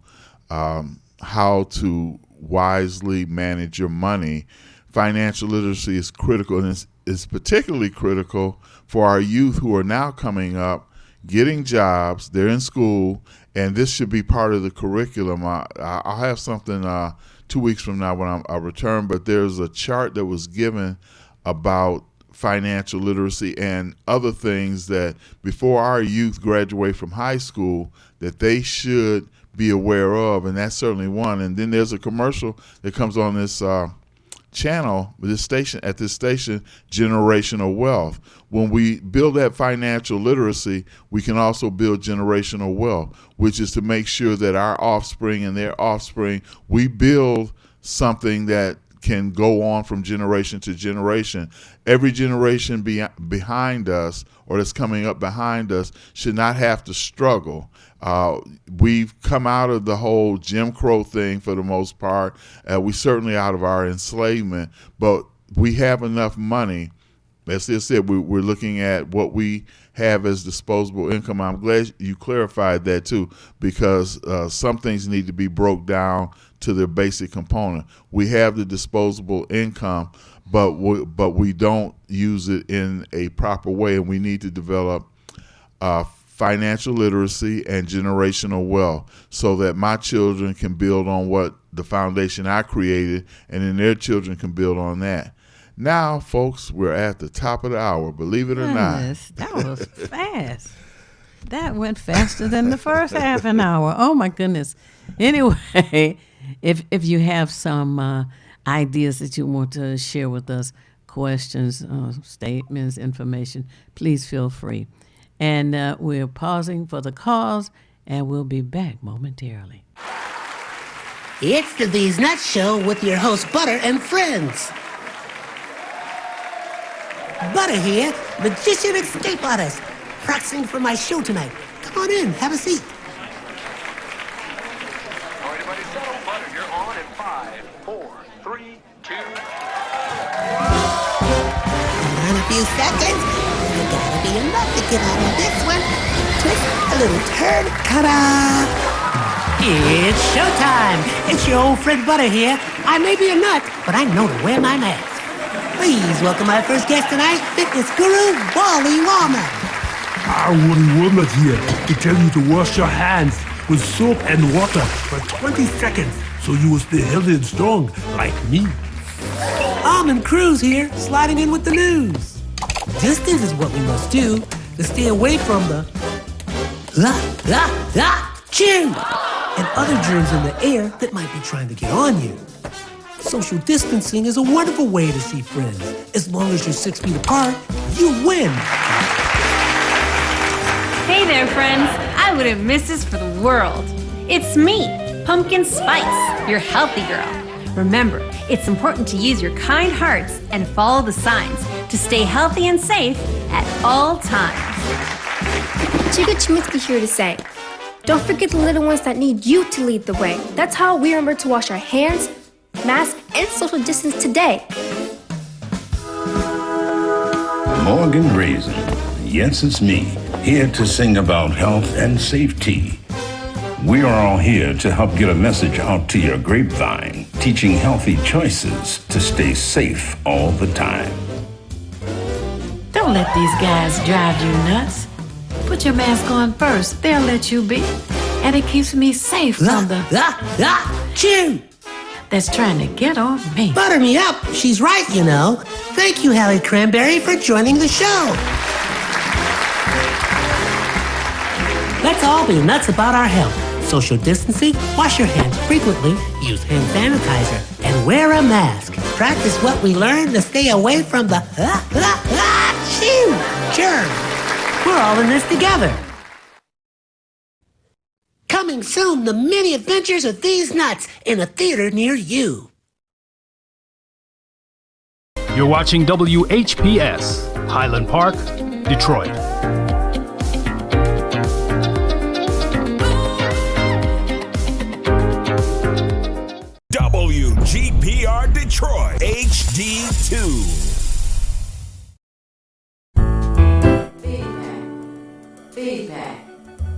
how to wisely manage your money, financial literacy is critical, and it's particularly critical for our youth who are now coming up, getting jobs, they're in school, and this should be part of the curriculum. I'll have something 2 weeks from now when I return, but there's a chart that was given about financial literacy and other things that before our youth graduate from high school that they should be aware of, and that's certainly one. And then there's a commercial that comes on this channel, this station, Generational Wealth. When we build that financial literacy, we can also build generational wealth, which is to make sure that our offspring and their offspring, we build something that can go on from generation to generation. Every generation behind us or that's coming up behind us should not have to struggle. We've come out of the whole Jim Crow thing for the most part. We certainly out of our enslavement, but we have enough money. As I said, we're looking at what we have as disposable income. I'm glad you clarified that too, because some things need to be broke down to their basic component. We have the disposable income, but we don't use it in a proper way, and we need to develop financial literacy and generational wealth so that my children can build on what the foundation I created, and then their children can build on that. Now, folks, we're at the top of the hour, believe it or not. Yes, that was fast. That went faster than the first half an hour. Oh, my goodness. Anyway, if you have some ideas that you want to share with us, questions, statements, information, please feel free. And we're pausing for the calls, and we'll be back momentarily. It's the These Nuts Show with your host, Butter and friends. Butter here, magician escape artist, practicing for my show tonight. Come on in, have a seat. All right, everybody settle. Butter, you're on in 5, 4, 3, 2. In a few seconds, there gotta be enough to get out of this one. Twist a little turn, ta-da! It's showtime. It's your old friend Butter here. I may be a nut, but I know to wear my mask. Please welcome my first guest tonight, fitness guru, Wally Wallman. Wally Woodland here to tell you to wash your hands with soap and water for 20 seconds so you will stay healthy and strong like me. Almond Cruz here, sliding in with the news. Distance is what we must do to stay away from the chew and other germs in the air that might be trying to get on you. Social distancing is a wonderful way to see friends. As long as you're 6 feet apart, you win. Hey there, friends. I wouldn't miss this for the world. It's me, Pumpkin Spice, your healthy girl. Remember, it's important to use your kind hearts and follow the signs to stay healthy and safe at all times. Chica Chiminsky here to say, don't forget the little ones that need you to lead the way. That's how we remember to wash our hands, mask, and social distance today. Morgan Raisin. Yes, it's me, here to sing about health and safety. We are all here to help get a message out to your grapevine, teaching healthy choices to stay safe all the time. Don't let these guys drive you nuts. Put your mask on first. They'll let you be. And it keeps me safe from the chew that's trying to get on me. Butter me up. She's right, you know. Thank you, Hallie Cranberry, for joining the show. Let's all be nuts about our health. Social distancing, wash your hands frequently, use hand sanitizer, and wear a mask. Practice what we learned to stay away from the germs. We're all in this together. Coming soon, the many adventures of these nuts in a theater near you. You're watching WHPS, Highland Park, Detroit. WGPR Detroit, HD2.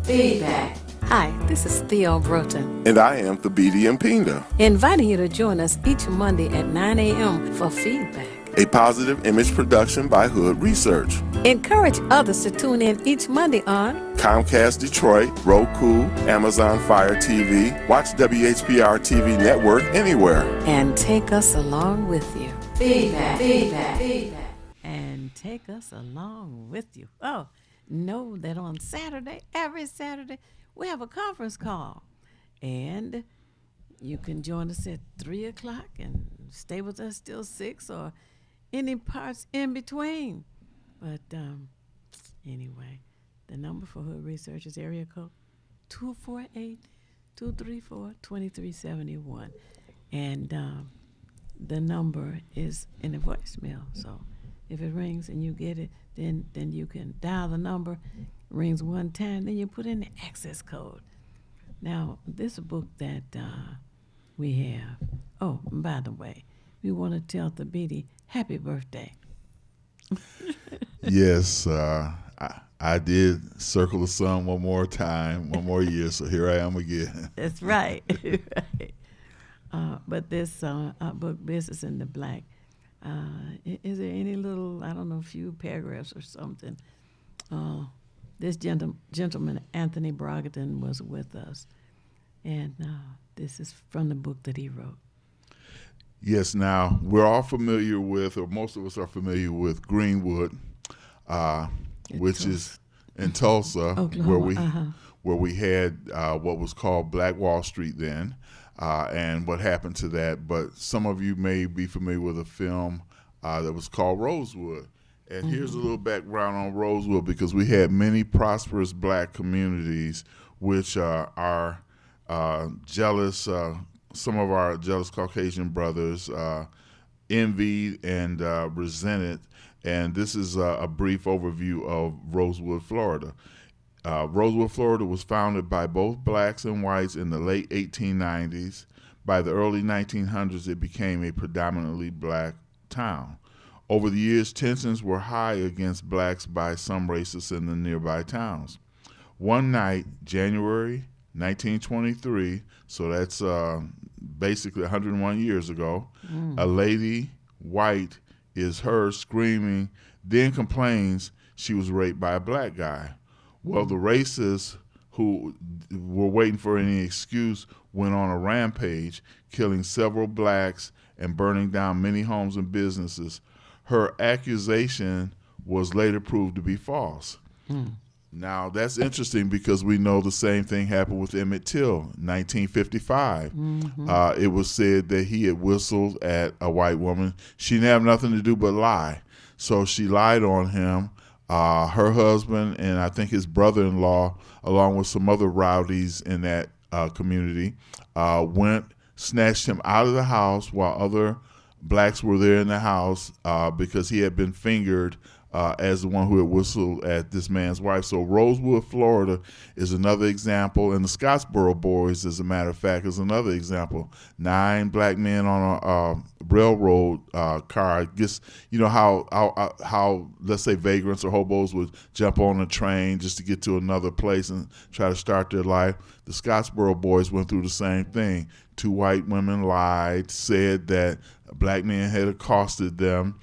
Feedback. Hi, this is Theo Broughton. And I am Thabiti Mpinda. Inviting you to join us each Monday at 9 a.m. for Feedback, a positive image production by Hood Research. Encourage others to tune in each Monday on Comcast Detroit, Roku, Amazon Fire TV, watch WHPR TV Network anywhere. and take us along with you. Feedback. And take us along with you. Oh, know that on Saturday, every Saturday, we have a conference call. And you can join us at 3 o'clock and stay with us till 6 or any parts in between. But anyway, the number for Hood Research is area code 248-234-2371. And the number is in the voicemail. So if it rings and you get it, then you can dial the number. Rings one time, then you put in the access code. Now, this book that we have. Oh, and by the way, we want to tell Thabiti happy birthday. Yes, I did circle the sun one more time, one more year, so here I am again. That's right. Right. But this book, Business in the Black, is there any little, I don't know, few paragraphs or something? This gentleman, Anthony Brogdon, was with us, and this is from the book that he wrote. Yes, now, we're all familiar with, or most of us are familiar with Greenwood, which is in Tulsa, Oklahoma, where we had what was called Black Wall Street then, and what happened to that. But some of you may be familiar with a film that was called Rosewood. And here's a little background on Rosewood, because we had many prosperous black communities which are jealous, some of our jealous Caucasian brothers envied and resented. And this is a brief overview of Rosewood, Florida. Rosewood, Florida was founded by both blacks and whites in the late 1890s. By the early 1900s, it became a predominantly black town. Over the years, tensions were high against blacks by some racists in the nearby towns. One night, January 1923, so that's basically 101 years ago, a lady, white, is heard screaming, then complains she was raped by a black guy. Well, the racists who were waiting for any excuse went on a rampage, killing several blacks and burning down many homes and businesses. Her accusation was later proved to be false. Now, that's interesting because we know the same thing happened with Emmett Till, 1955. It was said that he had whistled at a white woman. She didn't have nothing to do but lie. So she lied on him. Her husband and I think his brother-in-law, along with some other rowdies in that community, snatched him out of the house while other blacks were there in the house because he had been fingered as the one who had whistled at this man's wife. So Rosewood, Florida is another example, and the Scottsboro Boys, as a matter of fact, is another example. 9 black men on a railroad car. I guess you know how let's say vagrants or hobos would jump on a train just to get to another place and try to start their life. The Scottsboro Boys went through the same thing. 2 white women lied, said that a black man had accosted them,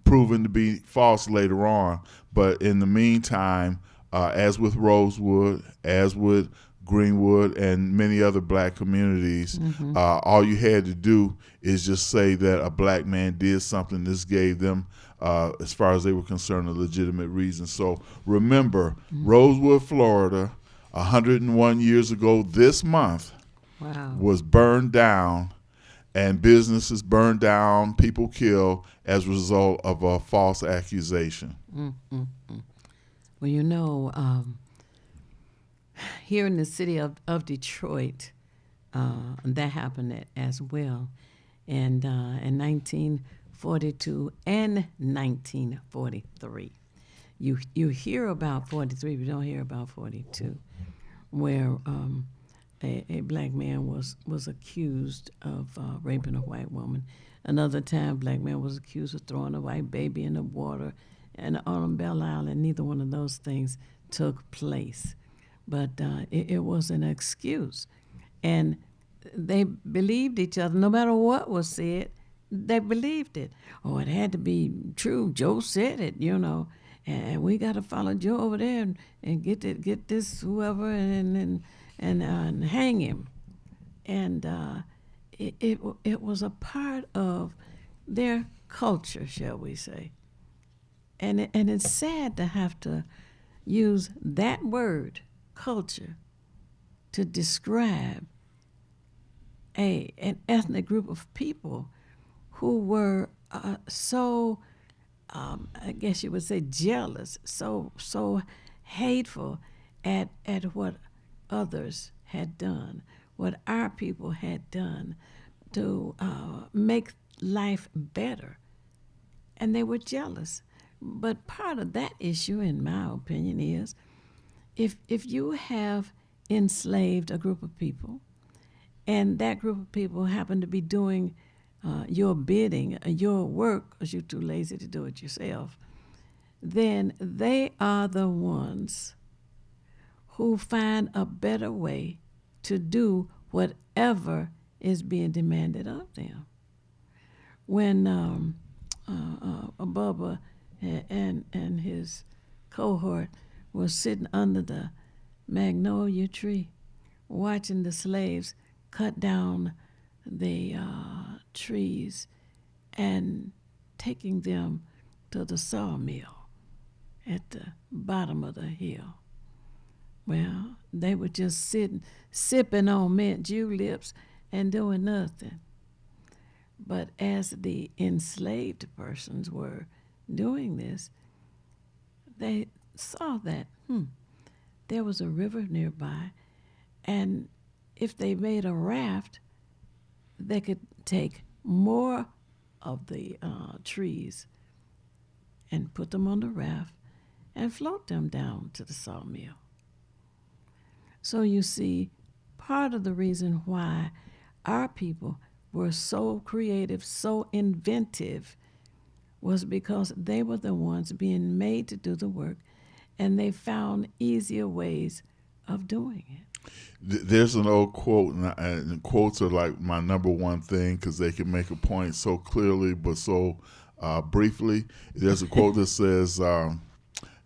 proven to be false later on. But in the meantime, as with Rosewood, as with Greenwood and many other black communities, all you had to do is just say that a black man did something. This gave them, as far as they were concerned, a legitimate reason. So remember, Rosewood, Florida, 101 years ago this month, was burned down, and businesses burned down, people killed as a result of a false accusation. Well, you know, here in the city of Detroit, that happened as well. And in 1942 and 1943. You hear about 43, but you don't hear about 42, where a black man was accused of raping a white woman. Another time, black man was accused of throwing a white baby in the water. And on Belle Island, neither one of those things took place. But it was an excuse. And they believed each other. No matter what was said, they believed it. Oh, it had to be true. Joe said it, you know. And we got to follow Joe over there and get this whoever and hang him. And it was a part of their culture, shall we say. And it's sad to have to use that word, culture, to describe an ethnic group of people who were so, I guess you would say, jealous, so hateful at what others had done, what our people had done to make life better. And they were jealous. But part of that issue, in my opinion, is if you have enslaved a group of people, and that group of people happen to be doing your bidding, your work, because you're too lazy to do it yourself, then they are the ones who find a better way to do whatever is being demanded of them. When Bubba and his cohort was sitting under the magnolia tree watching the slaves cut down the trees and taking them to the sawmill at the bottom of the hill. Well, they were just sitting, sipping on mint juleps and doing nothing. But as the enslaved persons were doing this, they saw that there was a river nearby, and if they made a raft, they could take more of the trees and put them on the raft and float them down to the sawmill. So you see, part of the reason why our people were so creative, so inventive, was because they were the ones being made to do the work, and they found easier ways of doing it. There's an old quote, and quotes are like my number one thing because they can make a point so clearly but so briefly. There's a quote that says,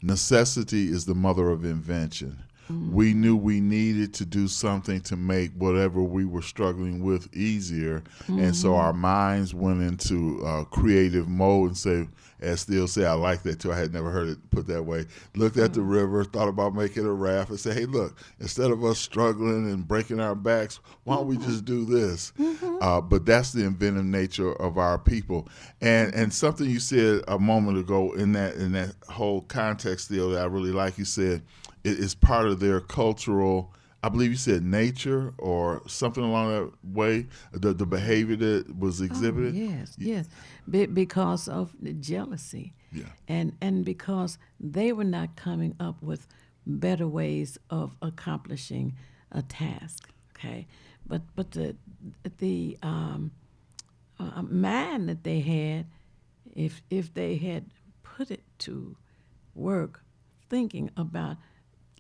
necessity is the mother of invention. Mm-hmm. We knew we needed to do something to make whatever we were struggling with easier. Mm-hmm. And so our minds went into creative mode and say, as Theo said, I like that too. I had never heard it put that way. Looked at the river, thought about making a raft and said, hey, look, instead of us struggling and breaking our backs, why don't we just do this? Mm-hmm. But that's the inventive nature of our people. And something you said a moment ago in that whole context, Theo, that I really like, you said, it's part of their cultural, I believe you said nature or something along that way, the behavior that was exhibited? Oh, yes. Because of the jealousy. Yeah. And because they were not coming up with better ways of accomplishing a task, okay? But the mind that they had, if they had put it to work thinking about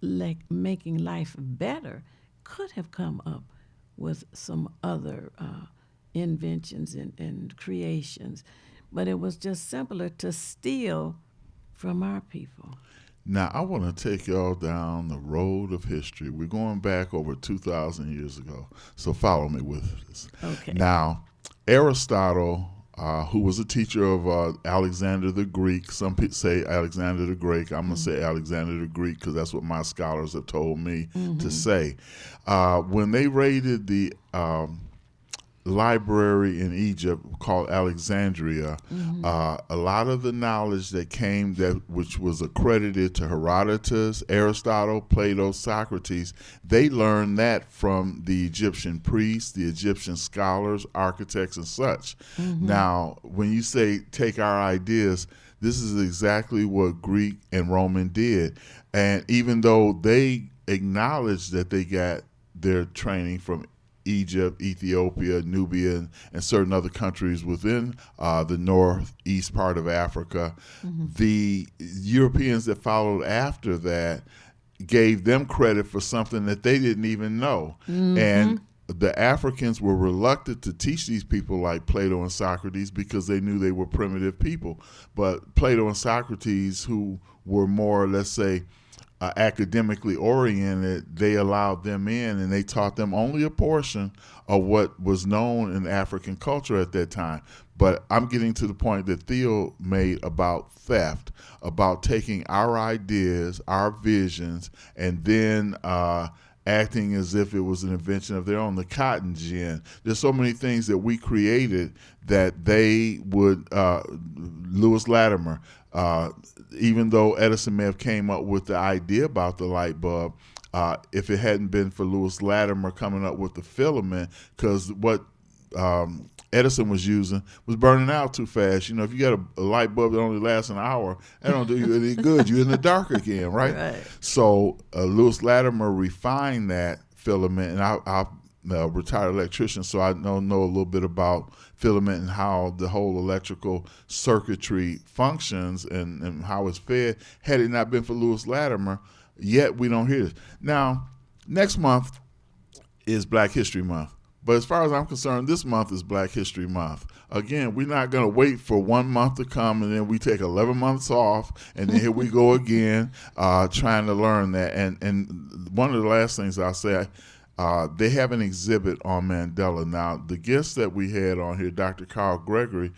like making life better, could have come up with some other inventions and creations. But it was just simpler to steal from our people. Now, I want to take y'all down the road of history. We're going back over 2,000 years ago, so follow me with this. Okay. Now, Aristotle, who was a teacher of Alexander the Greek. Some people say Alexander the Great. I'm going to say Alexander the Greek because that's what my scholars have told me to say. When they raided the library in Egypt called Alexandria, a lot of the knowledge that came, which was accredited to Herodotus, Aristotle, Plato, Socrates, they learned that from the Egyptian priests, the Egyptian scholars, architects, and such. Now, when you say take our ideas, this is exactly what Greek and Roman did. And even though they acknowledged that they got their training from Egypt, Ethiopia, Nubia, and certain other countries within the northeast part of Africa, the Europeans that followed after that gave them credit for something that they didn't even know. And the Africans were reluctant to teach these people like Plato and Socrates because they knew they were primitive people. But Plato and Socrates, who were more, let's say, academically oriented, they allowed them in and they taught them only a portion of what was known in African culture at that time. But I'm getting to the point that Theo made about theft, about taking our ideas, our visions, and then acting as if it was an invention of their own. The cotton gin. There's so many things that we created that they would, Lewis Latimer, even though Edison may have came up with the idea about the light bulb, if it hadn't been for Lewis Latimer coming up with the filament, because what Edison was using was burning out too fast. You know, if you got a light bulb that only lasts an hour, that don't do you any good. You're in the dark again, right? So Lewis Latimer refined that filament, and I'm a retired electrician, so I know a little bit about filament and how the whole electrical circuitry functions and how it's fed. Had it not been for Lewis Latimer, yet we don't hear this. Now, next month is Black History Month. But as far as I'm concerned, this month is Black History Month. Again, we're not going to wait for 1 month to come and then we take 11 months off and then here we go again trying to learn that. And one of the last things I'll say, they have an exhibit on Mandela. Now, the guest that we had on here, Dr. Carl Gregory,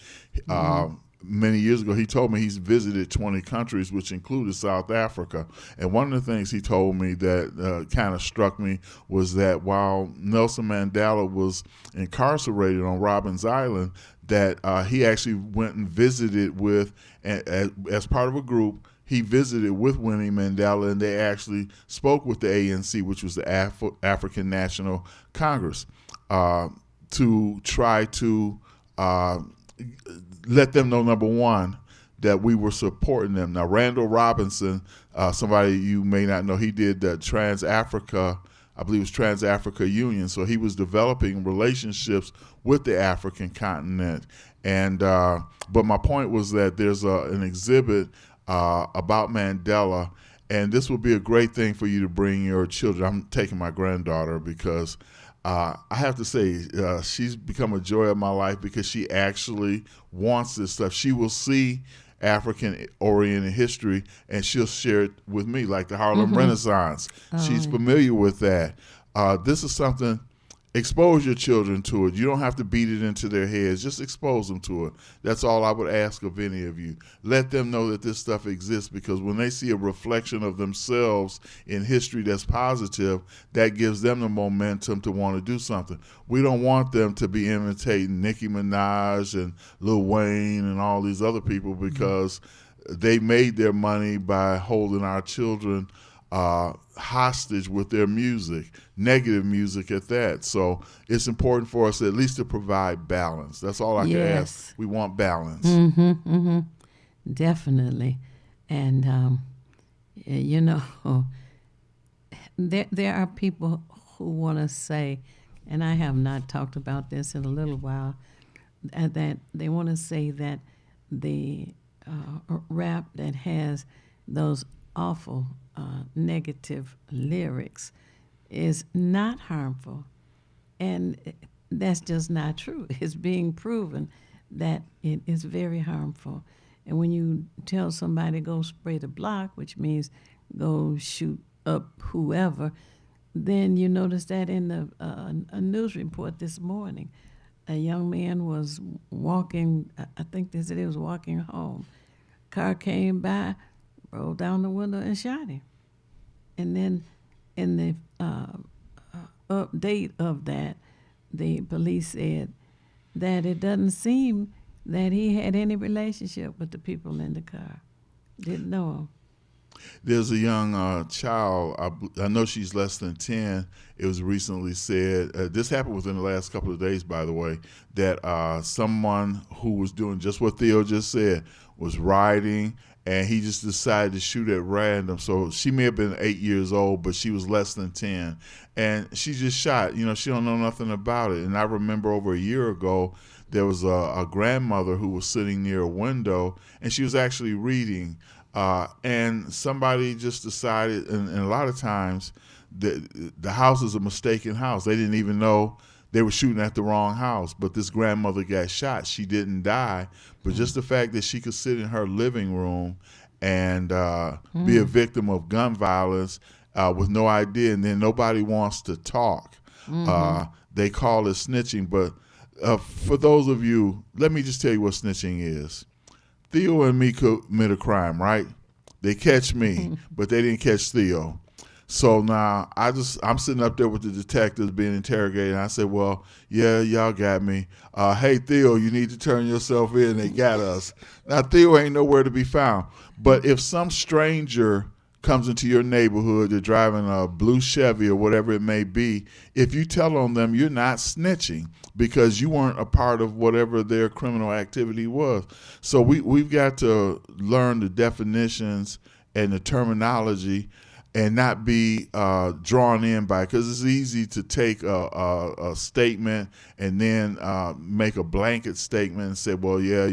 many years ago, he told me he's visited 20 countries, which included South Africa. And one of the things he told me that kind of struck me was that while Nelson Mandela was incarcerated on Robben Island, that he actually went and visited with, as part of a group, he visited with Winnie Mandela, and they actually spoke with the ANC, which was the African National Congress, to try to let them know, number one, that we were supporting them. Now, Randall Robinson, somebody you may not know, he did the Trans-Africa, I believe it was Trans-Africa Union. So he was developing relationships with the African continent. And but my point was that there's an exhibit about Mandela, and this would be a great thing for you to bring your children. I'm taking my granddaughter because I have to say, she's become a joy of my life because she actually wants this stuff. She will see African-oriented history, and she'll share it with me, like the Harlem Renaissance. She's familiar with that. This is something, expose your children to it. You don't have to beat it into their heads. Just expose them to it. That's all I would ask of any of you. Let them know that this stuff exists, because when they see a reflection of themselves in history that's positive, that gives them the momentum to want to do something. We don't want them to be imitating Nicki Minaj and Lil Wayne and all these other people, because they made their money by holding our children hostage with their music, negative music at that. So it's important for us at least to provide balance. That's all I can ask. We want balance. Definitely. And, you know, there are people who want to say, and I have not talked about this in a little while, that they want to say that the rap that has those awful negative lyrics is not harmful, and that's just not true. It's being proven that it is very harmful. And when you tell somebody go spray the block, which means go shoot up whoever, then you notice that in a news report this morning, a young man was walking, I think they said he was walking home. Car came by, rolled down the window and shot him. And then in the update of that, the police said that it doesn't seem that he had any relationship with the people in the car. Didn't know him. There's a young child, I know she's less than 10. It was recently said, this happened within the last couple of days, by the way, that someone who was doing just what Theo just said was riding, and he just decided to shoot at random. So she may have been 8 years old, but she was less than 10. And she just shot. You know, she don't know nothing about it. And I remember over a year ago, there was a grandmother who was sitting near a window, and she was actually reading. And somebody just decided, and a lot of times, the house is a mistaken house. They didn't even know they were shooting at the wrong house, but this grandmother got shot. She didn't die, but just the fact that she could sit in her living room and be a victim of gun violence with no idea, and then nobody wants to talk. They call it snitching, but for those of you, let me just tell you what snitching is. Theo and me commit a crime, right? They catch me, but they didn't catch Theo. So now I'm sitting up there with the detectives being interrogated, and I said, well, yeah, y'all got me. Hey, Theo, you need to turn yourself in. They got us. Now, Theo ain't nowhere to be found. But if some stranger comes into your neighborhood, they're driving a blue Chevy or whatever it may be, if you tell on them, you're not snitching because you weren't a part of whatever their criminal activity was. So we've got to learn the definitions and the terminology and not be drawn in by, because it's easy to take a statement and then make a blanket statement and say, well, yeah,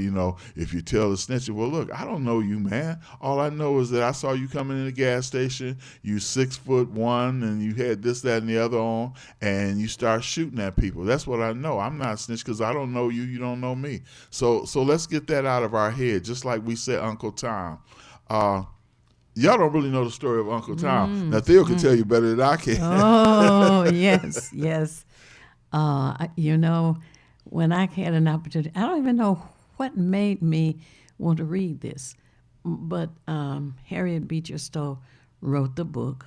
if you tell the snitcher, well, look, I don't know you, man. All I know is that I saw you coming in the gas station, you 6'1", and you had this, that, and the other on, and you start shooting at people. That's what I know. I'm not a snitch because I don't know you, you don't know me. So let's get that out of our head, just like we said Uncle Tom. Y'all don't really know the story of Uncle Tom. Now, Theo can tell you better than I can. Oh, yes. When I had an opportunity, I don't even know what made me want to read this, but Harriet Beecher Stowe wrote the book,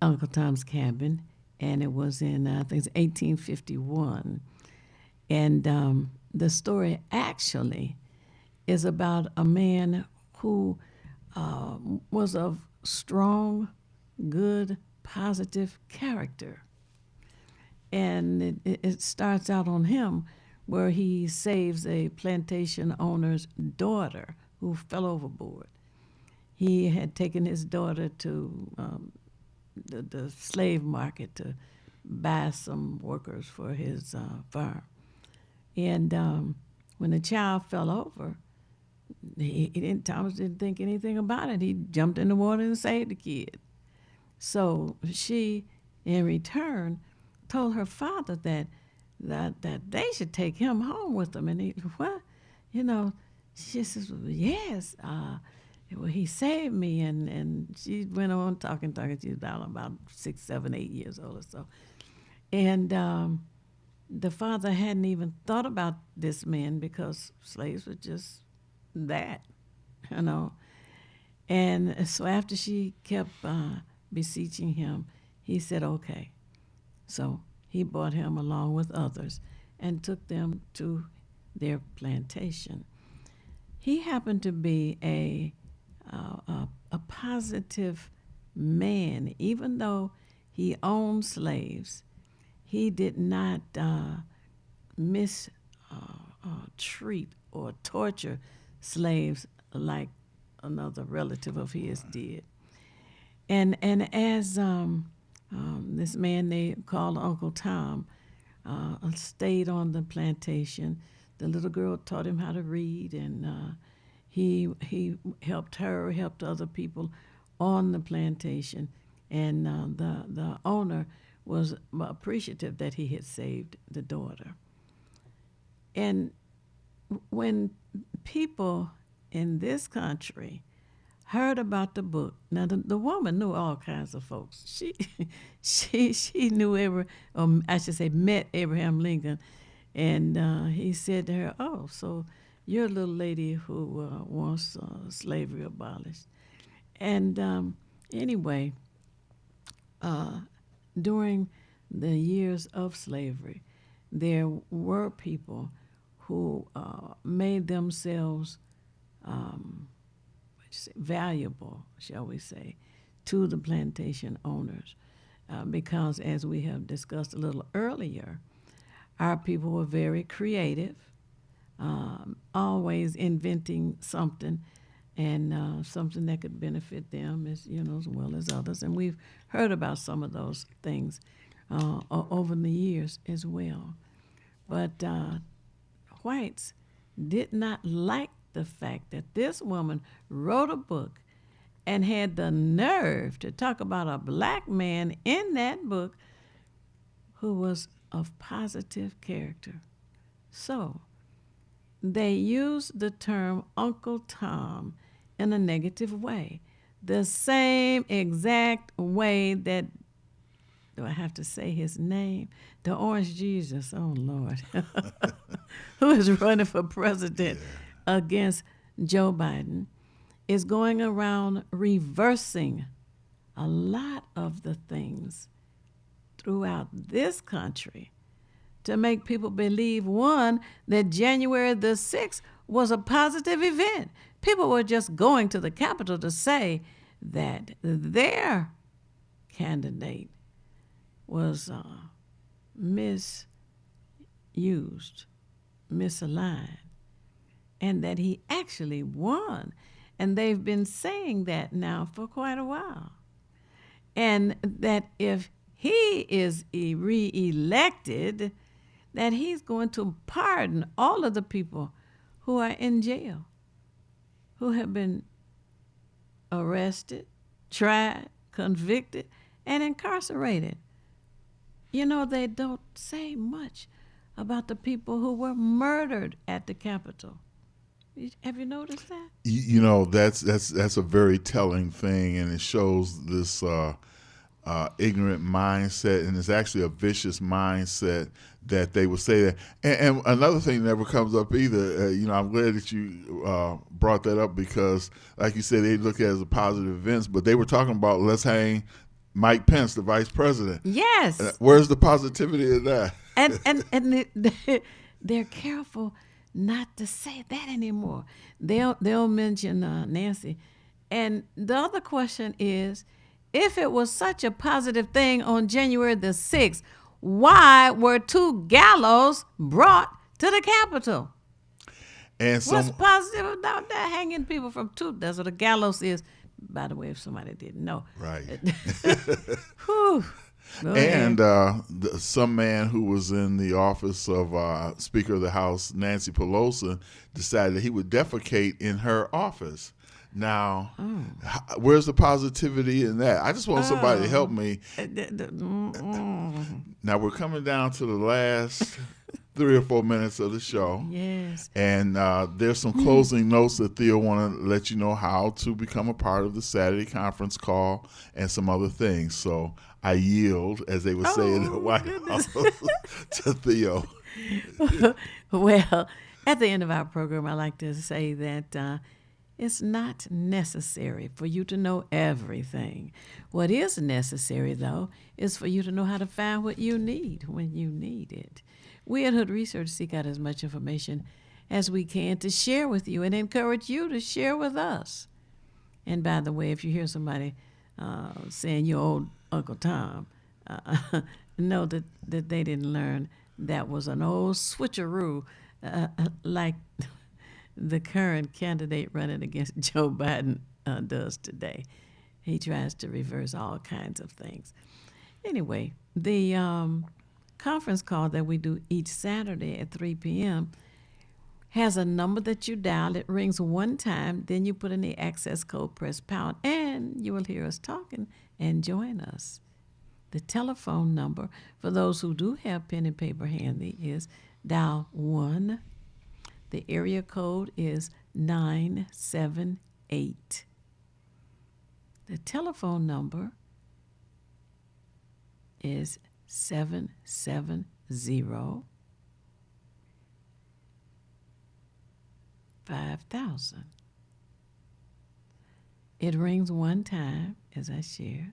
Uncle Tom's Cabin, and it was in, I think it's 1851. And the story actually is about a man who was of strong, good, positive character. And it starts out on him where he saves a plantation owner's daughter who fell overboard. He had taken his daughter to the slave market to buy some workers for his farm. And when the child fell over, Thomas didn't think anything about it. He jumped in the water and saved the kid. So she, in return, told her father that they should take him home with them. And he, what? She says, well, yes. Well, he saved me. And she went on talking. She was about 6, 7, 8 years old or so. And the father hadn't even thought about this man because slaves were just that, And so after she kept beseeching him, he said, okay. So he brought him along with others and took them to their plantation. He happened to be a positive man. Even though he owned slaves, he did not mistreat or torture slaves like another relative of his did. And as this man they called Uncle Tom stayed on the plantation, the little girl taught him how to read, and he helped other people on the plantation. And the owner was appreciative that he had saved the daughter. And when people in this country heard about the book, now the woman knew all kinds of folks. She knew met Abraham Lincoln, and he said to her, "Oh, so you're a little lady who wants slavery abolished." And anyway, during the years of slavery, there were people who made themselves valuable, shall we say, to the plantation owners. Because as we have discussed a little earlier, our people were very creative, always inventing something, and something that could benefit them as well as others. And we've heard about some of those things over the years as well. But whites did not like the fact that this woman wrote a book and had the nerve to talk about a black man in that book who was of positive character. So they used the term Uncle Tom in a negative way. The same exact way that, do I have to say his name? The Orange Jesus, oh Lord, who is running for president against Joe Biden, is going around reversing a lot of the things throughout this country to make people believe, one, that January the 6th was a positive event. People were just going to the Capitol to say that their candidate was misused, misaligned, and that he actually won. And they've been saying that now for quite a while. And that if he is reelected, that he's going to pardon all of the people who are in jail, who have been arrested, tried, convicted, and incarcerated. You know, they don't say much about the people who were murdered at the Capitol. Have you noticed that? You know, that's a very telling thing, and it shows this ignorant mindset, and it's actually a vicious mindset that they would say that. And another thing never comes up either. You know, I'm glad that you brought that up because, like you said, they look at it as a positive event, but they were talking about let's hang Mike Pence, the vice president. Yes. Where's the positivity in that? And they're careful not to say that anymore. They'll mention Nancy. And the other question is, if it was such a positive thing on January the 6th, why were 2 gallows brought to the Capitol? And what's positive about that? Hanging people from 2? That's what a gallows is. By the way, if somebody didn't know. Right. Whew. And some man who was in the office of Speaker of the House, Nancy Pelosi, decided that he would defecate in her office. Now, where's the positivity in that? I just want somebody to help me. Now, we're coming down to the last 3 or 4 minutes of the show. Yes. And there's some closing notes that Theo want to let you know how to become a part of the Saturday conference call and some other things. So I yield, as they would say in the White House, to Theo. Well, at the end of our program, I like to say that it's not necessary for you to know everything. What is necessary, though, is for you to know how to find what you need when you need it. We at Hood Research seek out as much information as we can to share with you and encourage you to share with us. And by the way, if you hear somebody saying your old Uncle Tom, know that they didn't learn that was an old switcheroo like the current candidate running against Joe Biden does today. He tries to reverse all kinds of things. Anyway, the conference call that we do each Saturday at 3 p.m. has a number that you dial. It rings one time, then you put in the access code, press pound, and you will hear us talking and join us. The telephone number, for those who do have pen and paper handy, is dial 1. The area code is 978. The telephone number is 770-5000. It rings one time, as I shared,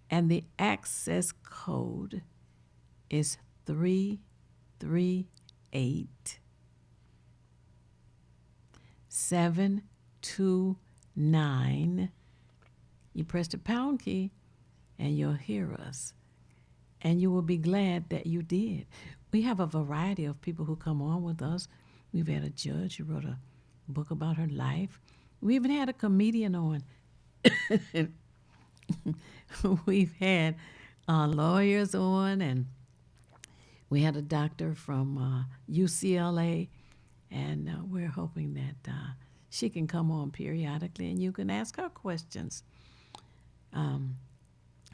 and the access code is 338. 729. You press the pound key and you'll hear us. And you will be glad that you did. We have a variety of people who come on with us. We've had a judge who wrote a book about her life. We even had a comedian on. We've had lawyers on, and we had a doctor from UCLA. And we're hoping that she can come on periodically and you can ask her questions.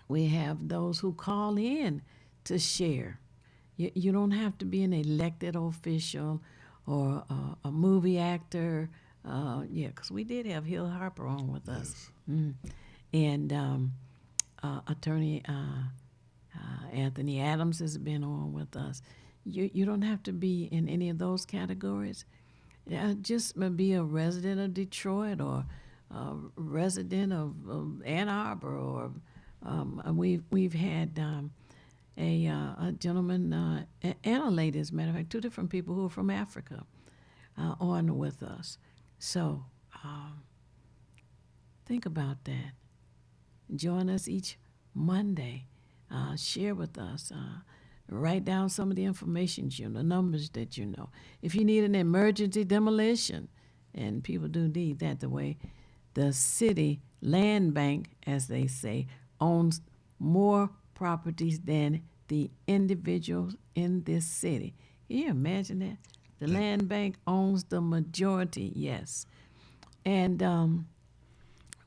We have those who call in to share. You don't have to be an elected official or a movie actor, Yeah, because we did have Hill Harper on with us. Mm. And Attorney Anthony Adams has been on with us. You don't have to be in any of those categories. Just be a resident of Detroit or a resident of Ann Arbor, or we've had a gentleman and a lady, as a matter of fact, two different people who are from Africa on with us. So think about that. Join us each Monday. Share with us. Write down some of the information the numbers that you know. If you need an emergency demolition, and people do need that, the way the city land bank, as they say, owns more properties than the individuals in this city. Can you imagine that? The land bank owns the majority, yes. And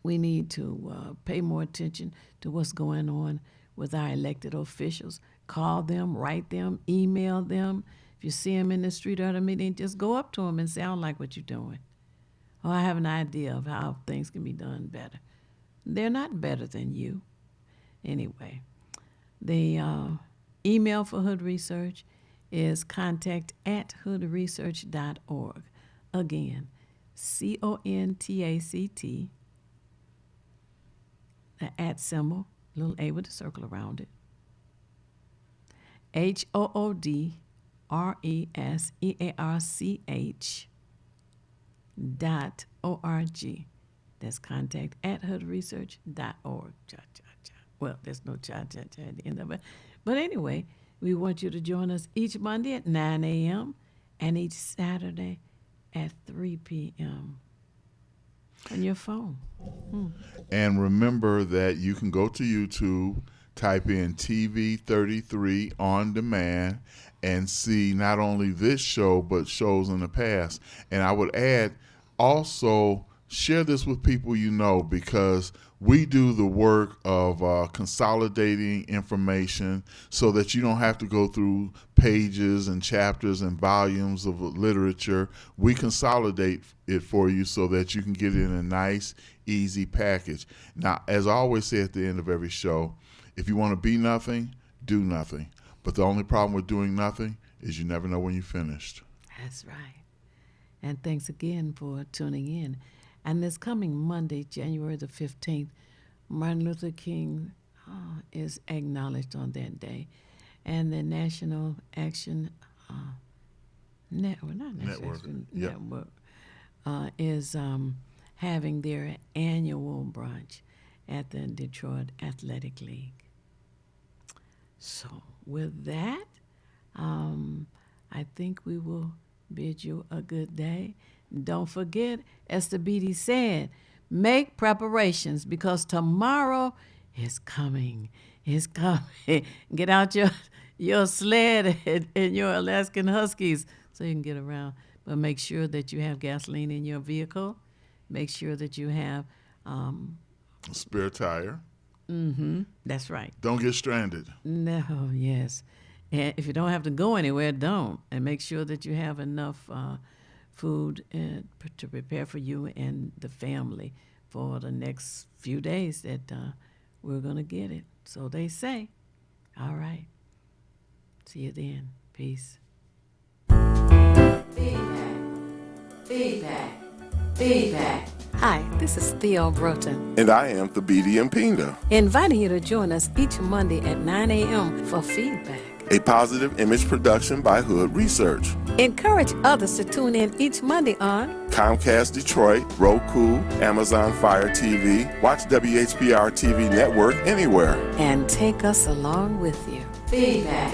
we need to pay more attention to what's going on with our elected officials. Call them, write them, email them. If you see them in the street or at a meeting, just go up to them and say, I don't like what you're doing. Or I have an idea of how things can be done better. They're not better than you. Anyway, the email for Hood Research is contact@hoodresearch.org. Again, CONTACT, the @ symbol, little A with a circle around it, HOODRESEARCH.org. That's contact@hoodresearch.org. Well, there's no cha at the end of it. But anyway, we want you to join us each Monday at 9 a.m. and each Saturday at 3 p.m. on your phone. And remember that you can go to YouTube, type in TV33 On Demand, and see not only this show, but shows in the past. And I would add, also share this with people you know, because we do the work of consolidating information so that you don't have to go through pages and chapters and volumes of literature. We consolidate it for you so that you can get it in a nice, easy package. Now, as I always say at the end of every show, if you want to be nothing, do nothing. But the only problem with doing nothing is you never know when you're finished. That's right. And thanks again for tuning in. And this coming Monday, January the 15th, Martin Luther King is acknowledged on that day. And the National Action Network is having their annual brunch at the Detroit Athletic League. So with that, I think we will bid you a good day. Don't forget, as the BD said, make preparations because tomorrow is coming. It's coming. Get out your sled and your Alaskan Huskies so you can get around. But make sure that you have gasoline in your vehicle. Make sure that you have a spare tire. That's right. Don't get stranded. No, yes. And if you don't have to go anywhere, don't. And make sure that you have enough food to prepare for you and the family for the next few days that we're going to get it. So they say. All right. See you then. Peace. Feedback. Hi, this is Theo Broughton. And I am the BD Mpinga. Inviting you to join us each Monday at 9 a.m. for Feedback, a positive image production by Hood Research. Encourage others to tune in each Monday on Comcast Detroit, Roku, Amazon Fire TV. Watch WHPR TV Network anywhere. And take us along with you. Feedback.